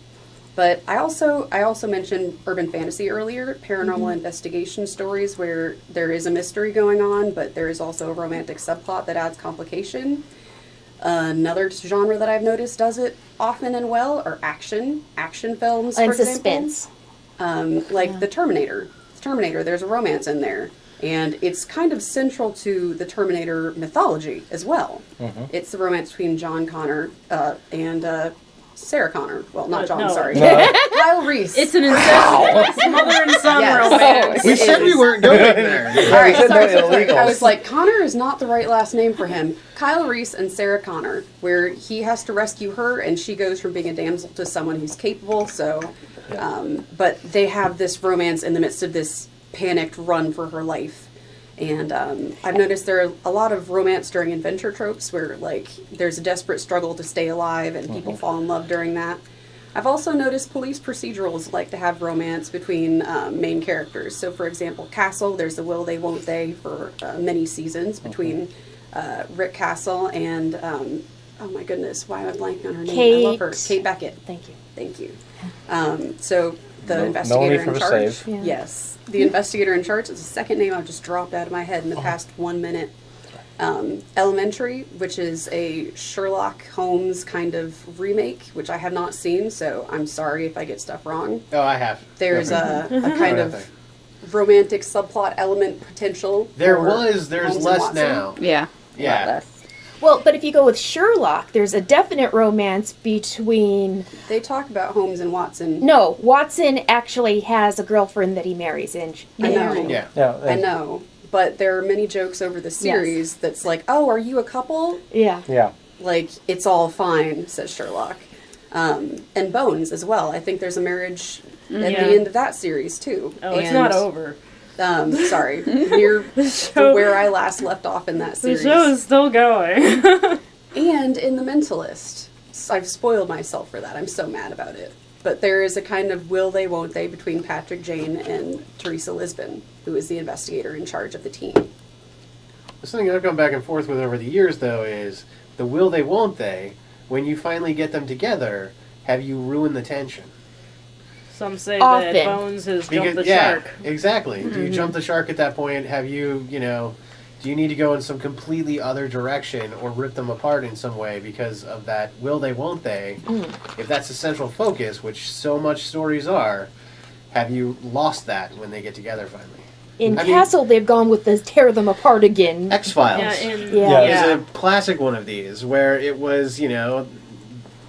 But I also mentioned urban fantasy earlier, paranormal investigation stories where there is a mystery going on, but there is also a romantic subplot that adds complication. Another genre that I've noticed does it often and well are action films, for And example. suspense. Like The Terminator. There's a romance in there. And it's kind of central to the Terminator mythology as well. It's the romance between John Connor and Sarah Connor. Well, not John, No. sorry. Kyle Reese. It's an incestuous mother and son Yes. romance. We said we weren't going there. All right, said sorry, no sorry. illegals. I was like, Connor is not the right last name for him. Kyle Reese and Sarah Connor, where he has to rescue her, and she goes from being a damsel to someone who's capable. So, but they have this romance in the midst of this panicked run for her life. And I've noticed there are a lot of romance during adventure tropes where, like, there's a desperate struggle to stay alive and people fall in love during that. I've also noticed police procedurals like to have romance between main characters. So, for example, Castle, there's the will they, won't they for many seasons between Rick Castle and, oh my goodness, why am I blanking on her name? I love her. Kate Beckett. Thank you. Thank you. So the No investigator need for in a charge. save. Yeah. Yes, the investigator in charge is a second name I've just dropped out of my head in the past 1 minute. Elementary, which is a Sherlock Holmes kind of remake, which I have not seen, so I'm sorry if I get stuff wrong. Oh, I have. There's a kind Nothing. of romantic subplot element potential. There's Holmes and less Watson. now. Yeah. Yeah. Less. Well, but if you go with Sherlock, there's a definite romance between. They talk about Holmes and Watson. No, Watson actually has a girlfriend that he marries in. I know. Yeah. Yeah, I know. But there are many jokes over the series that's like, oh, are you a couple? Yeah. Yeah. Like, it's all fine, says Sherlock. And Bones as well. I think there's a marriage at the end of that series, too. Oh, it's And, not over. Sorry. Near where I last left off in that The series. show is still going. And in The Mentalist. I've spoiled myself for that. I'm so mad about it. But there is a kind of will they, won't they between Patrick Jane and Teresa Lisbon, who is the investigator in charge of the team. Something I've gone back and forth with over the years, though, is the will they, won't they. When you finally get them together, have you ruined the tension? Some say Often. that Bones has jumped the shark. Exactly. Do you jump the shark at that point? Have you, do you need to go in some completely other direction or rip them apart in some way because of that will they, won't they? If that's the central focus, which so much stories are, have you lost that when they get together finally? In I mean- Castle, they've gone with the tear them apart again. X-Files. Yeah. Is a classic one of these where it was,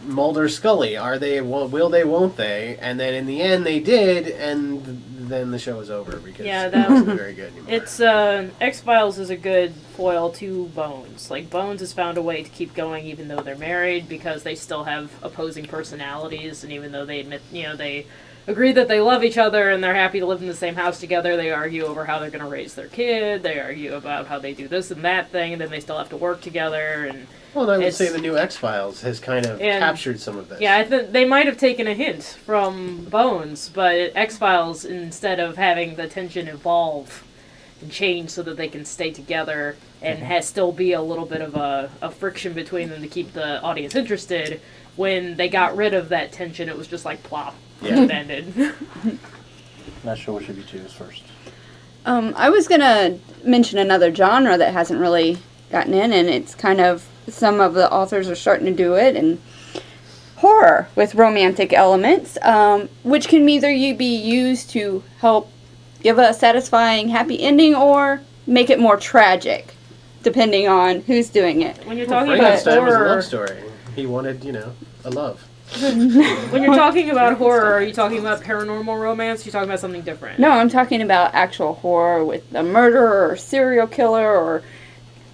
Mulder Scully. Are they, will they, won't they? And then in the end they did, and then the show was over because that it wasn't very good anymore. It's X-Files is a good foil to Bones. Like, Bones has found a way to keep going even though they're married because they still have opposing personalities, and even though they admit, they agree that they love each other and they're happy to live in the same house together, they argue over how they're going to raise their kid, they argue about how they do this and that thing, and then they still have to work together, and Well, I would it's- say the new X-Files has kind of And- captured some of this. yeah, I think they might have taken a hint from Bones, but X-Files, instead of having the tension evolve and change so that they can stay together and still be a little bit of a friction between them to keep the audience interested, when they got rid of that tension, it was just like plop. Yeah. It ended. Not sure what should be choose first. I was gonna mention another genre that hasn't really gotten in, and it's kind of some of the authors are starting to do it, and horror with romantic elements, which can either be used to help give a satisfying, happy ending, or make it more tragic, depending on who's doing it. When you're talking about Frankenstein was a horror, love story. He wanted, a love. when you're talking about horror, are you talking about paranormal romance? You're talking about something different. No, I'm talking about actual horror with a murderer or serial killer or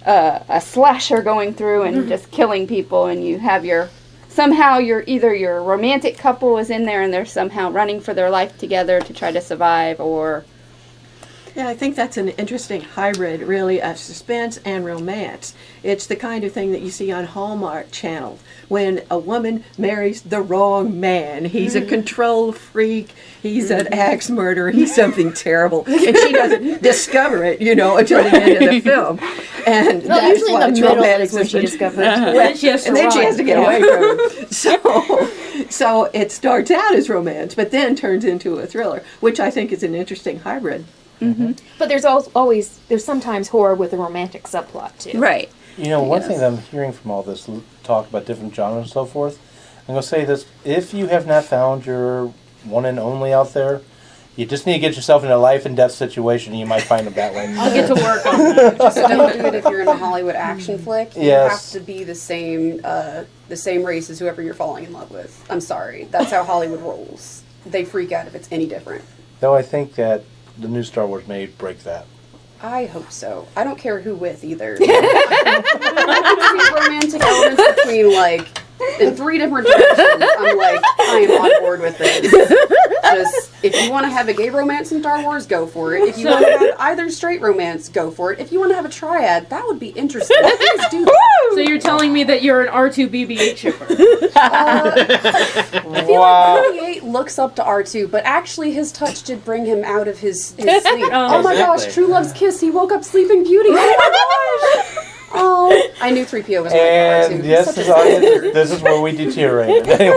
a slasher going through and just killing people, and you have either your romantic couple is in there and they're somehow running for their life together to try to survive, or Yeah, I think that's an interesting hybrid, really, of suspense and romance. It's the kind of thing that you see on Hallmark Channel when a woman marries the wrong man. He's a control freak. He's an axe murderer. He's something terrible, and she doesn't discover it, until the end of the film. And Well, that's usually why in the it's middle romantic is when she suspense. discovers. And then she has to And then she run. has to get away from him. So it starts out as romance, but then turns into a thriller, which I think is an interesting hybrid. But there's sometimes horror with a romantic subplot too. right. One thing that I'm hearing from all this talk about different genres and so forth, I'm going to say this: if you have not found your one and only out there, you just need to get yourself in a life and death situation, and you might find them that way. I'll get to work on that. Just don't do it if you're in a Hollywood action flick. You Yes. have to be the same race as whoever you're falling in love with. I'm sorry. That's how Hollywood rolls. They freak out if it's any different. Though I think that the new Star Wars may break that. I hope so. I don't care who with either. I can see romantic elements between in 3 different directions. I'm like, I am on board with this. Just, if you want to have a gay romance in Star Wars, go for it. If you want to have either straight romance, go for it. If you want to have a triad, that would be interesting. Please do that. So you're telling me that you're an R2 BB-8 shipper? I feel like BB-8 looks up to R2, but actually his touch did bring him out of his sleep. Oh my gosh, Exactly. True Love's kiss. He woke up Sleeping Beauty. Oh my gosh. Oh, I knew 3PO was And like R2. yes, Such a this is, all- nerd. this is where we deteriorated. Anyway,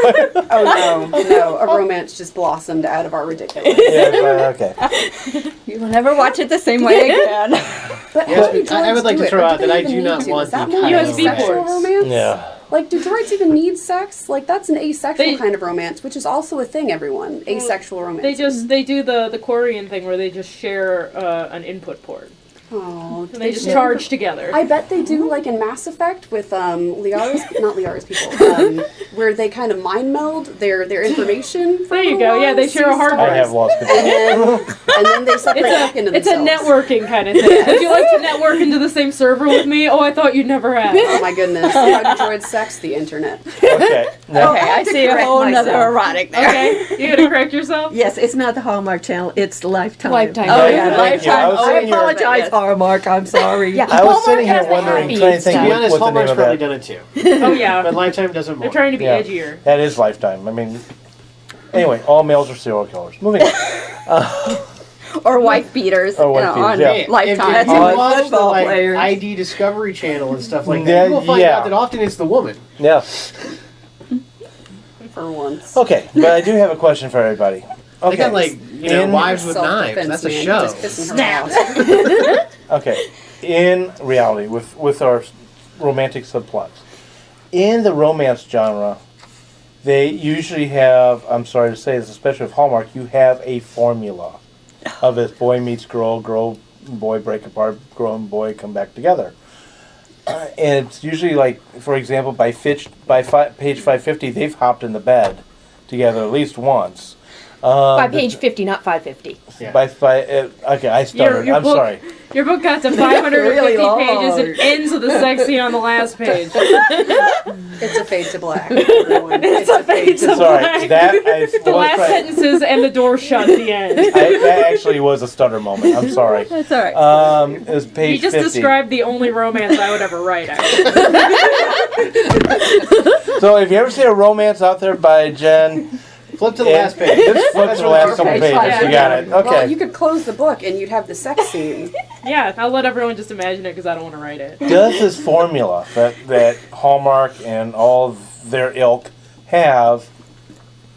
Oh no, a romance just blossomed out of our ridiculous. yeah, okay. You will never watch it the same way again. But Yes, how do I would droids like do to it? throw Or out do that they I even do need not to? want Is that the more kind of of a sexual romance. romance? Yeah. Like, do droids even need sex? Like, that's an asexual They- kind of romance, which is also a thing, everyone. Asexual romance. They do the Korean thing where they just share an input port. Oh, And they just charge together. I bet they do, like in Mass Effect with Liara's, not Liara's people, where they kind of mind meld their information. For There a you little go. while. Yeah, they share a hard Seems I drive. have lost control. and then they separate back into It's a themselves. networking kind of thing. Would you like to network into the same server with me? Oh, I thought you'd never have. Oh my goodness! How do droids sex the internet? Okay. Now, Okay, I see a correct whole nother myself. erotic there. Okay, you gonna correct yourself? Yes, it's not the Hallmark Channel. It's Lifetime. Lifetime. Oh, Thank yeah, you. Lifetime. I was I sitting here- apologize, Yes. Hallmark. I'm sorry. Yeah. I was Hallmark sitting here has the wondering, happy trying to think To be what honest, the name Hallmark's of probably that. done it too. Oh yeah. But Lifetime does it more. They're trying to be Yeah. edgier. That is Lifetime. I mean, anyway, all males are serial killers. Moving on. Or wife beaters Or wife on beaters, yeah. If Lifetime. you watch the Football like, players. ID Discovery Channel and stuff like Yeah, that, you will find yeah. out that often it's the woman. Yeah. For once. Okay, but I do have a question for everybody. Okay. They got like Wives with Self-defense Knives. That's a man. He show. was kissing her mouth. Okay, in reality, with our romantic subplots, in the romance genre, they usually have, I'm sorry to say this, especially with Hallmark, you have a formula of it. Boy meets girl, girl and boy break apart, girl and boy come back together. And it's usually like, for example, by page 550, they've hopped in the bed together at least once. By page 50, not 550. Yeah. Okay, I stuttered. Your I'm book- sorry. Your book got to 550 Really long. pages and ends with a sex scene on the last page. It's a fade to black. Everyone. It's a fade to black. Sorry, that I The last sentences and the door shut at the end. that actually was a stutter moment. I'm sorry. That's all right. It was page You just 50. described the only romance I would ever write, actually. So if you ever see a romance out there by Jen, Flip to the last page. just flip to the last couple Okay, pages. fine. You got it. Okay. Well, you could close the book and you'd have the sex scene. Yeah, I'll let everyone just imagine it because I don't want to write it. Does this formula that Hallmark and all of their ilk have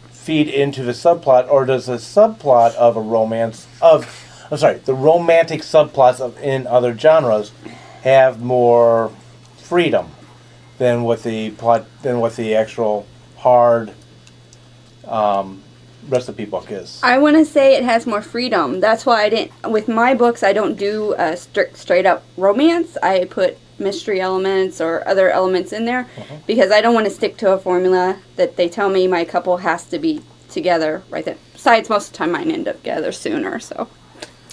feed into the subplot, or does the subplot of a romance the romantic subplots of in other genres have more freedom than what the actual hard recipe book is? I want to say it has more freedom. That's why I didn't. With my books, I don't do a straight up romance. I put mystery elements or other elements in there because I don't want to stick to a formula that they tell me my couple has to be together right then. Besides, most of the time mine end up together sooner. So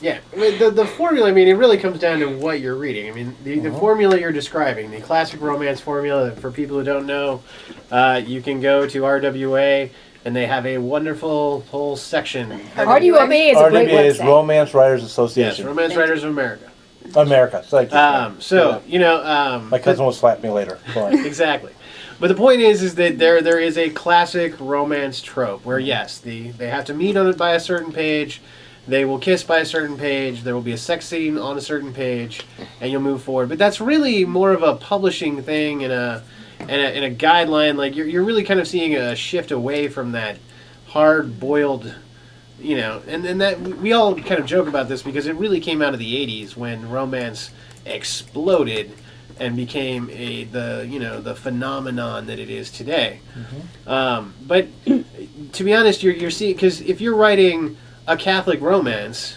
Yeah, I mean, the formula, I mean, it really comes down to what you're reading. I mean, the formula you're describing, the classic romance formula, for people who don't know, you can go to RWA, and they have a wonderful whole section. RWA is a great RWA is website. Romance Writers Yes, Association. Romance Writers of America. America. Thank you. So, you know... My cousin will slap me later. Go on. Exactly. But the point is that there is a classic romance trope where, yes, they have to meet on it by a certain page, they will kiss by a certain page, there will be a sex scene on a certain page, and you'll move forward. But that's really more of a publishing thing and a guideline. Like, you're really kind of seeing a shift away from that hard-boiled, you know, and that we all kind of joke about this because it really came out of the 80s when romance exploded and became the phenomenon that it is today. But to be honest, you're seeing, because if you're writing a Catholic romance,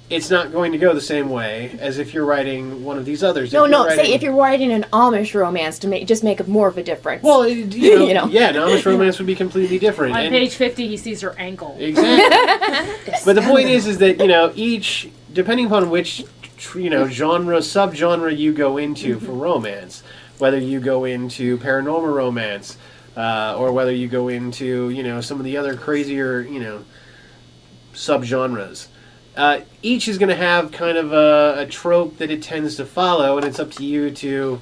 it's not going to go the same way as if you're writing one of these others. No, If you're no. writing- Say if you're writing an Amish romance to make more of a difference. Well, You know. yeah, an Amish romance would be completely different. On And- page 50, he sees her ankle. Exactly. But the point is that, you know, each, depending upon which, subgenre you go into for romance, whether you go into paranormal romance, or whether you go into, you know, some of the other crazier, you know, subgenres. Each is going to have kind of a trope that it tends to follow, and it's up to you to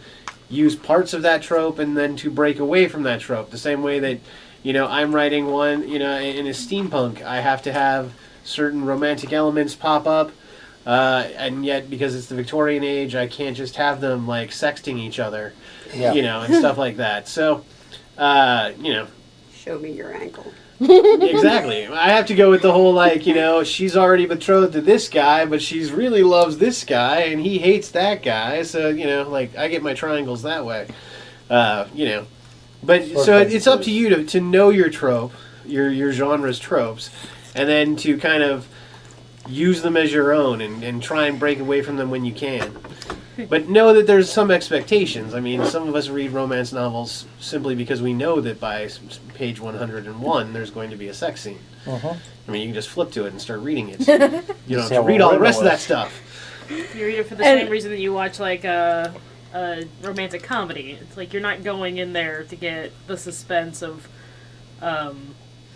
use parts of that trope and then to break away from that trope. The same way that, you know, I'm writing one, you know, in a steampunk, I have to have certain romantic elements pop up, and yet because it's the Victorian age, I can't just have them like sexting each other, you know, and stuff like that. So, you know. Show me your ankle. Exactly. I have to go with the whole, like, you know, she's already betrothed to this guy, but she's really loves this guy, and he hates that guy. So, you know, like, I get my triangles that way. You know. But, so it's up to you to know your trope, your genre's tropes, and then to kind of use them as your own and try and break away from them when you can. But know that there's some expectations. I mean, some of us read romance novels simply because we know that by page 101 there's going to be a sex scene. I mean, you can just flip to it and start reading it. You don't have to read all the rest of that stuff. You read it for the same reason that you watch like a romantic comedy. It's like you're not going in there to get the suspense of,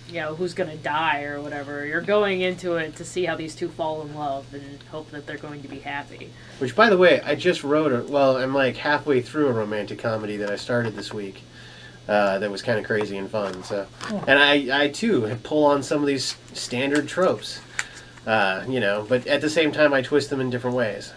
you know, who's going to die or whatever. You're going into it to see how these two fall in love and hope that they're going to be happy. Which, by the way, I just wrote I'm like halfway through a romantic comedy that I started this week. That was kind of crazy and fun. So, and I too pull on some of these standard tropes, you know, but at the same time I twist them in different ways.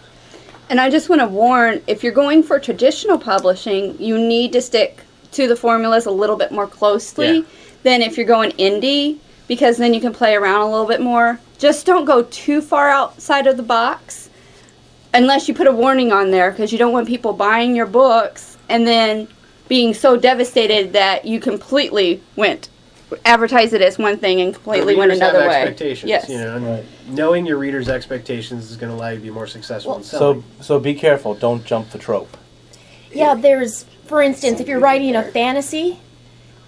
And I just want to warn, if you're going for traditional publishing, you need to stick to the formulas a little bit more closely than if you're going indie, because then you can play around a little bit more. Just don't go too far outside of the box unless you put a warning on there, because you don't want people buying your books and then being so devastated that you completely advertise it as one thing and completely went another way. Expectations, yes. You know, and knowing your reader's expectations is going to allow you to be more successful in selling. So be careful. Don't jump the trope. Yeah, there's, for instance, if you're writing a fantasy,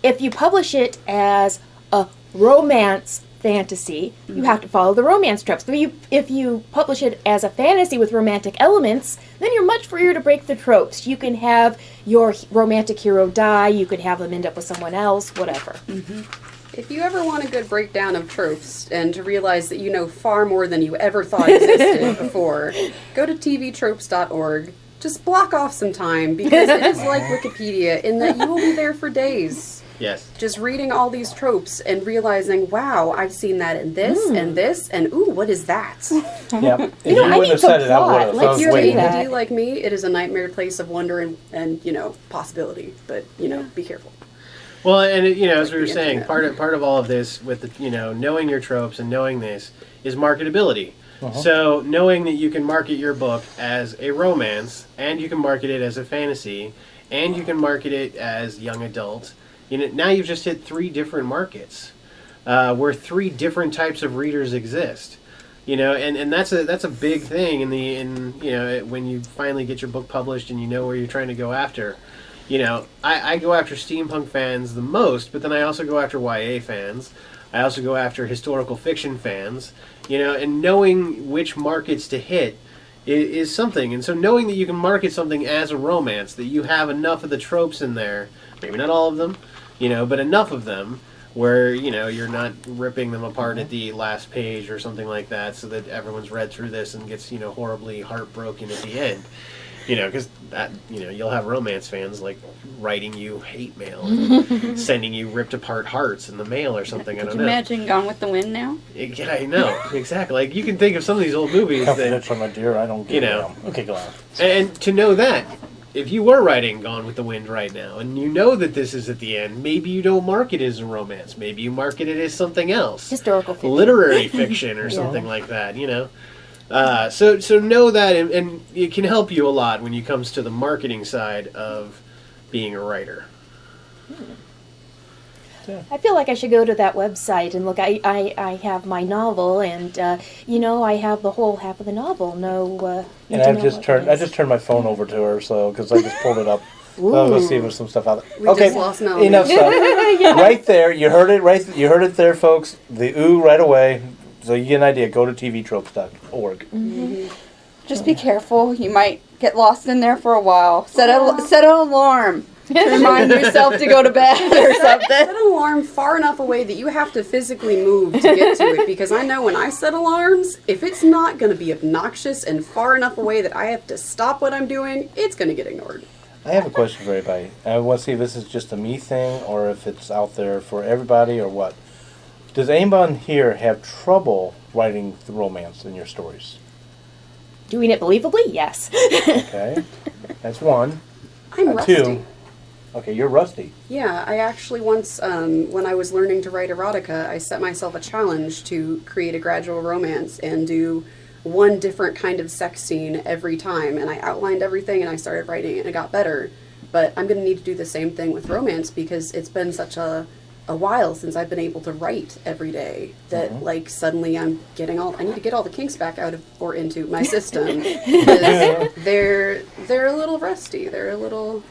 if you publish it as a romance fantasy, you have to follow the romance tropes. But if you publish it as a fantasy with romantic elements, then you're much freer to break the tropes. You can have your romantic hero die, you could have them end up with someone else, whatever. If you ever want a good breakdown of tropes and to realize that you know far more than you ever thought existed before, go to tvtropes.org. Just block off some time, because it is like Wikipedia in that you will be there for days. Yes. Just reading all these tropes and realizing, wow, I've seen that in this and this, and ooh, what is that? Yeah. If You know, I wouldn't need have some said it, I would plot. have. Let's If you're waiting. ADD like me, it is a nightmare place of wonder and you know, possibility. But, you know, be careful. Well, and you know, as we were saying, part of all of this with the, you know, knowing your tropes and knowing this is marketability. So knowing that you can market your book as a romance, and you can market it as a fantasy, and you can market it as young adult, you know, now you've just hit 3 different markets, where 3 different types of readers exist. You know, and that's a big thing in you know, when you finally get your book published and you know where you're trying to go after. You know, I go after steampunk fans the most, but then I also go after YA fans. I also go after historical fiction fans. You know, and knowing which markets to hit is something. And so knowing that you can market something as a romance, that you have enough of the tropes in there, maybe not all of them, you know, but enough of them where, you know, you're not ripping them apart at the last page or something like that, so that everyone's read through this and gets, you know, horribly heartbroken at the end. You know, because that, you know, you'll have romance fans like writing you hate mail, sending you ripped apart hearts in the mail or something. I don't know. Imagine Gone with the Wind now? Yeah, I know, exactly. Like, you can think of some of these old movies that, from my dear, I don't get you know. Okay, go on. And to know that, if you were writing Gone with the Wind right now, and you know that this is at the end, maybe you don't market it as a romance. Maybe you market it as something else. Historical fiction. Literary fiction or something like that, you know. So know that, and it can help you a lot when it comes to the marketing side of being a writer. I feel like I should go to that website and look. I have my novel, and you know, I have the whole half of the novel. And I just turned my phone over to her, so because I just pulled it up. Let's see if there's some stuff out there. We just lost Melanie. Enough stuff. Right there, you heard it. You heard it there, folks. The ooh right away. So you get an idea. Go to tvtropes.org. Just be careful. You might get lost in there for a while. Set an alarm. Remind yourself to go to bed or Set something. an alarm far enough away that you have to physically move to get to it, because I know when I set alarms, if it's not going to be obnoxious and far enough away that I have to stop what I'm doing, it's going to get ignored. I have a question for everybody. I want to see if this is just a me thing or if it's out there for everybody or what. Does anyone here have trouble writing the romance in your stories? Doing it believably? Yes. Okay, that's one. I'm rusty. Two. Okay, you're rusty. Yeah, I actually once, when I was learning to write erotica, I set myself a challenge to create a gradual romance and do one different kind of sex scene every time. And I outlined everything and I started writing it and it got better. But I'm going to need to do the same thing with romance because it's been such a while since I've been able to write every day that like suddenly I need to get all the kinks back out of or into my system because they're a little rusty. They're a little.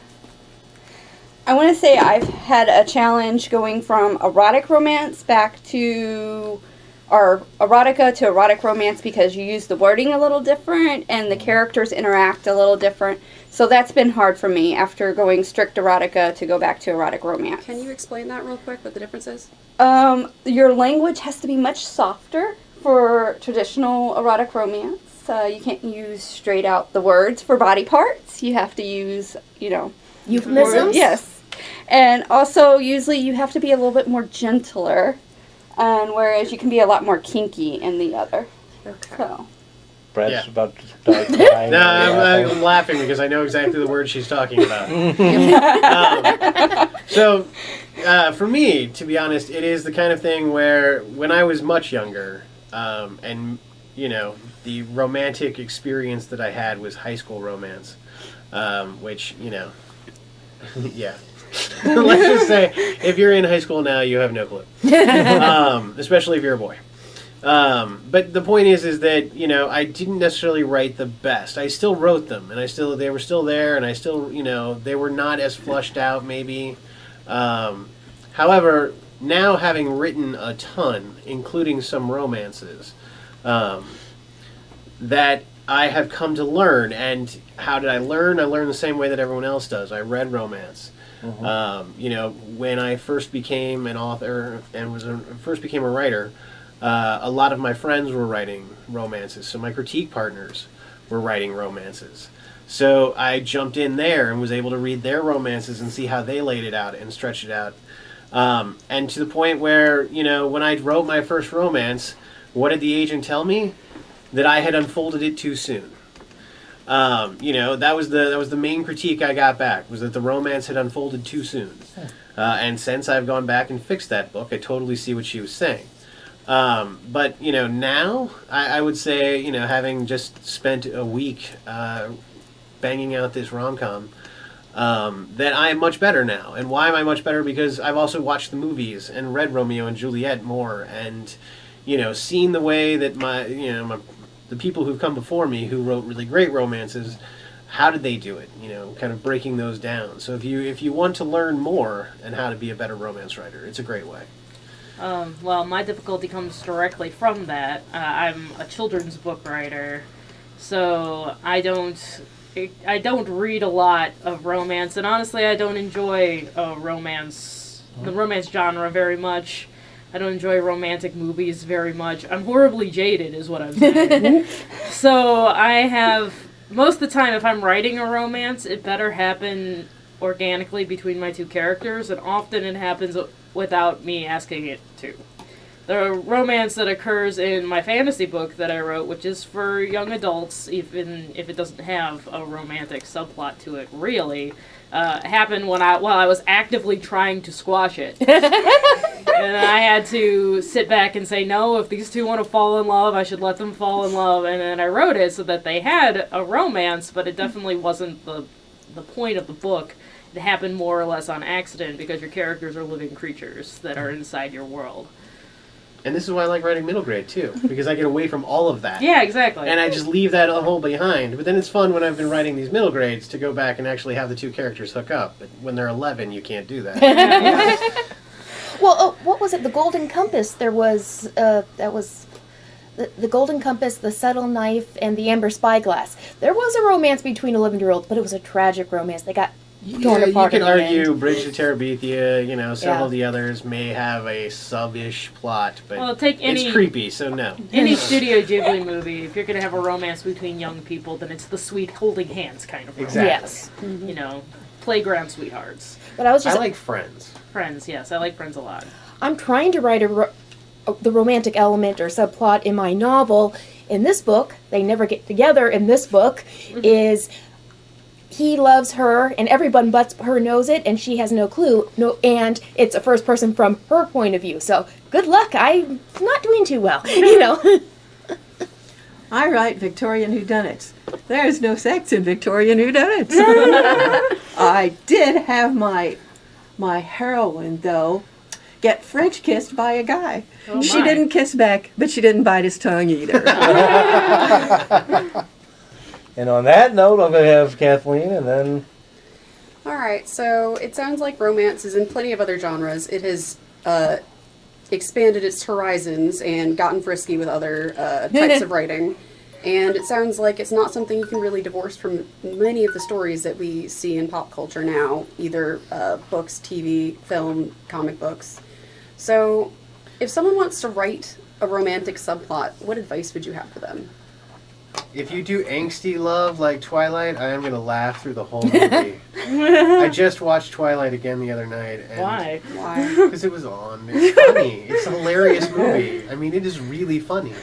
I want to say I've had a challenge going from erotic romance back to, or erotica to erotic romance because you use the wording a little different and the characters interact a little different. So that's been hard for me after going strict erotica to go back to erotic romance. Can you explain that real quick, what the difference is? Your language has to be much softer for traditional erotic romance. You can't use straight out the words for body parts. You have to use, Euphemisms? Yes. And also, usually you have to be a little bit more gentler, and whereas you can be a lot more kinky in the other. Okay. So. Brad's Yeah. about to start crying. No, I'm laughing because I know exactly the word she's talking about. For me, to be honest, it is the kind of thing where when I was much younger, and the romantic experience that I had was high school romance, which yeah. Let's just say, if you're in high school now, you have no clue, especially if you're a boy. But the point is that I didn't necessarily write the best. I still wrote them, and they were still there, and I still they were not as flushed out maybe. However, now having written a ton, including some romances, that I have come to learn. And how did I learn? I learned the same way that everyone else does. I read romance. When I first became an author and first became a writer. A lot of my friends were writing romances, so my critique partners were writing romances. So I jumped in there and was able to read their romances and see how they laid it out and stretched it out. And to the point where, when I wrote my first romance, what did the agent tell me? That I had unfolded it too soon. That was the main critique I got back, was that the romance had unfolded too soon. And since I've gone back and fixed that book, I totally see what she was saying. But now I would say, having just spent a week banging out this rom-com, that I am much better now. And why am I much better? Because I've also watched the movies and read Romeo and Juliet more, and seen the way that the people who've come before me who wrote really great romances, how did they do it? Kind of breaking those down. So if you want to learn more and how to be a better romance writer, it's a great way. Well, my difficulty comes directly from that. I'm a children's book writer, so I don't read a lot of romance, and honestly, I don't enjoy the romance genre very much. I don't enjoy romantic movies very much. I'm horribly jaded, is what I'm saying. So most of the time, if I'm writing a romance, it better happen organically between my two characters, and often it happens without me asking it to. The romance that occurs in my fantasy book that I wrote, which is for young adults, even if it doesn't have a romantic subplot to it, really, happened while I was actively trying to squash it. And I had to sit back and say, no, if these two want to fall in love, I should let them fall in love. And then I wrote it so that they had a romance, but it definitely wasn't the point of the book. It happened more or less on accident because your characters are living creatures that are inside your world. And this is why I like writing middle grade, too, because I get away from all of that. Yeah, exactly. And I just leave that whole behind. But then it's fun when I've been writing these middle grades to go back and actually have the two characters hook up. But when they're 11, you can't do that. Well, what was it? The Golden Compass. There was that was the Golden Compass, the Subtle Knife, and the Amber Spyglass. There was a romance between 11-year-olds, but it was a tragic romance. They got torn you apart. could in the end. argue Bridge to Terabithia, several Yeah. of the others may have a sub-ish plot, but Well, take any it's creepy, so no. any Studio Ghibli movie. If you're gonna have a romance between young people, then it's the sweet holding hands kind of romance. Exactly. Yes. You know, playground sweethearts. But I was I just like Friends. Friends, yes, I like Friends a lot. I'm trying to write the romantic element or subplot in my novel. In this book, they never get together. In this book, is he loves her, and everyone but her knows it, and she has no clue. No, and it's a first person from her point of view. So good luck. I'm not doing too well, I write Victorian whodunits. There is no sex in Victorian whodunits. I did have my heroine, though, get French kissed by a guy. Oh, She my. didn't kiss back, but she didn't bite his tongue either. And on that note, I'm going to have Kathleen, and then All right, so it sounds like romance is in plenty of other genres. It has expanded its horizons and gotten frisky with other types of writing. And it sounds like it's not something you can really divorce from many of the stories that we see in pop culture now, either books, TV, film, comic books. So, if someone wants to write a romantic subplot, what advice would you have for them? If you do angsty love like Twilight, I am going to laugh through the whole movie. I just watched Twilight again the other night. And Why? Why? Because it was on. It's funny. It's a hilarious movie. I mean, it is really funny.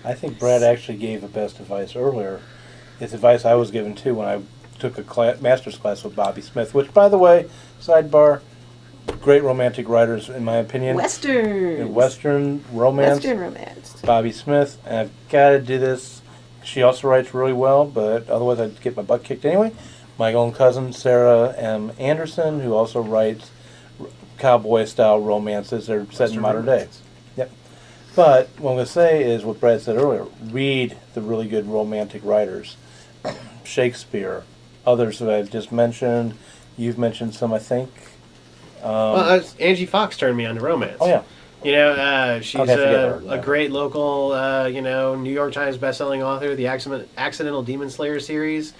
I think Brad actually gave the best advice earlier. It's advice I was given too when I took a master's class with Bobby Smith, which, by the way, sidebar, great romantic writers in my opinion. Western. Western romance. Western romance. Bobby Smith, and I've got to do this. She also writes really well, but otherwise I'd get my butt kicked anyway. My own cousin, Sarah M. Anderson, who also writes cowboy-style romances. They're set in modern day. Yep. But what I'm going to say is what Brad said earlier. Read the really good romantic writers. Shakespeare, others that I've just mentioned. You've mentioned some, I think. Angie Fox turned me on to romance. Oh, yeah. She's Okay, forget her. a great local, New York Times bestselling author. The Accidental Demon Slayer series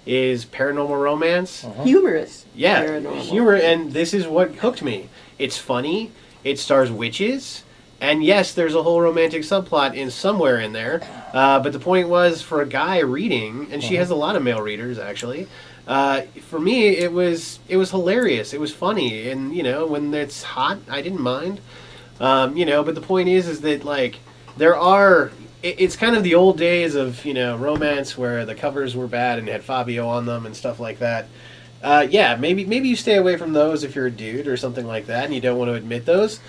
is paranormal romance. Humorous. Yeah, Paranormal. humor, and this is what hooked me. It's funny. It stars witches. And yes, there's a whole romantic subplot in somewhere in there. But the point was, for a guy reading, and she has a lot of male readers, actually, for me, it was hilarious. It was funny. And, when it's hot, I didn't mind. But the point is that, like, there are... It's kind of the old days of, romance where the covers were bad and had Fabio on them and stuff like that. Maybe you stay away from those if you're a dude or something like that and you don't want to admit those.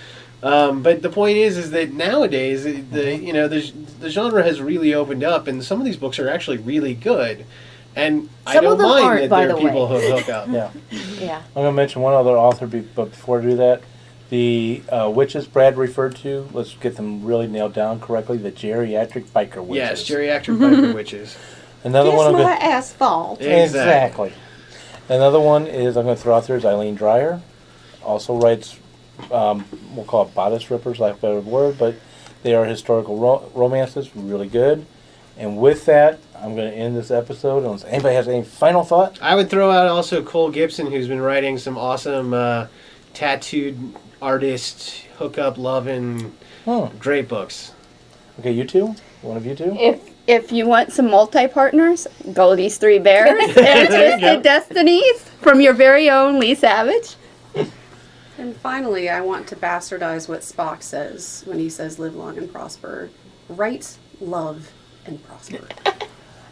But the point is that nowadays the genre has really opened up, and some of these books are actually really good. And I Some of don't them mind aren't, that by there are the people way. who hook up. Yeah. Yeah. I'm going to mention one other author, but before I do that, the witches Brad referred to, let's get them really nailed down correctly, the geriatric biker witches. Yes, geriatric biker witches. Another one I'm Kiss my going asphalt. Exactly. Another one is I'm going to throw out there is Eileen Dreyer. Also writes, we'll call it bodice rippers, lack of a better word, but they are historical romances, really good. And with that, I'm going to end this episode. Unless anybody has any final thought? I would throw out also Cole Gibson, who's been writing some awesome tattooed artist hookup loving great books. Okay, you two? One of you two? If you want some multi-partners, go These Three Bears and Twisted Destinies from your very own Lee Savage. And finally, I want to bastardize what Spock says when he says live long and prosper. Write, love, and prosper.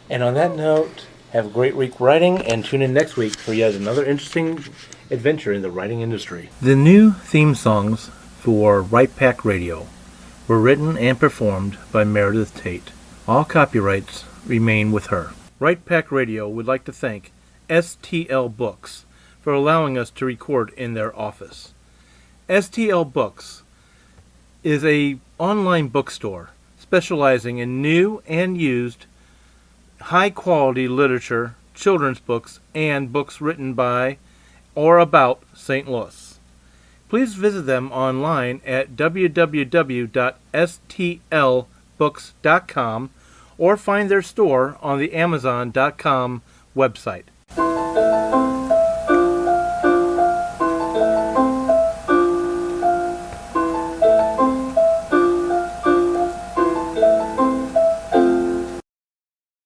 And on that note, have a great week writing, and tune in next week for yet another interesting adventure in the writing industry. The new theme songs for Right Pack Radio were written and performed by Meredith Tate. All copyrights remain with her. Right Pack Radio would like to thank STL Books for allowing us to record in their office. STL Books is an online bookstore specializing in new and used high-quality literature, children's books, and books written by or about St. Louis. Please visit them online at www.stlbooks.com or find their store on the Amazon.com website.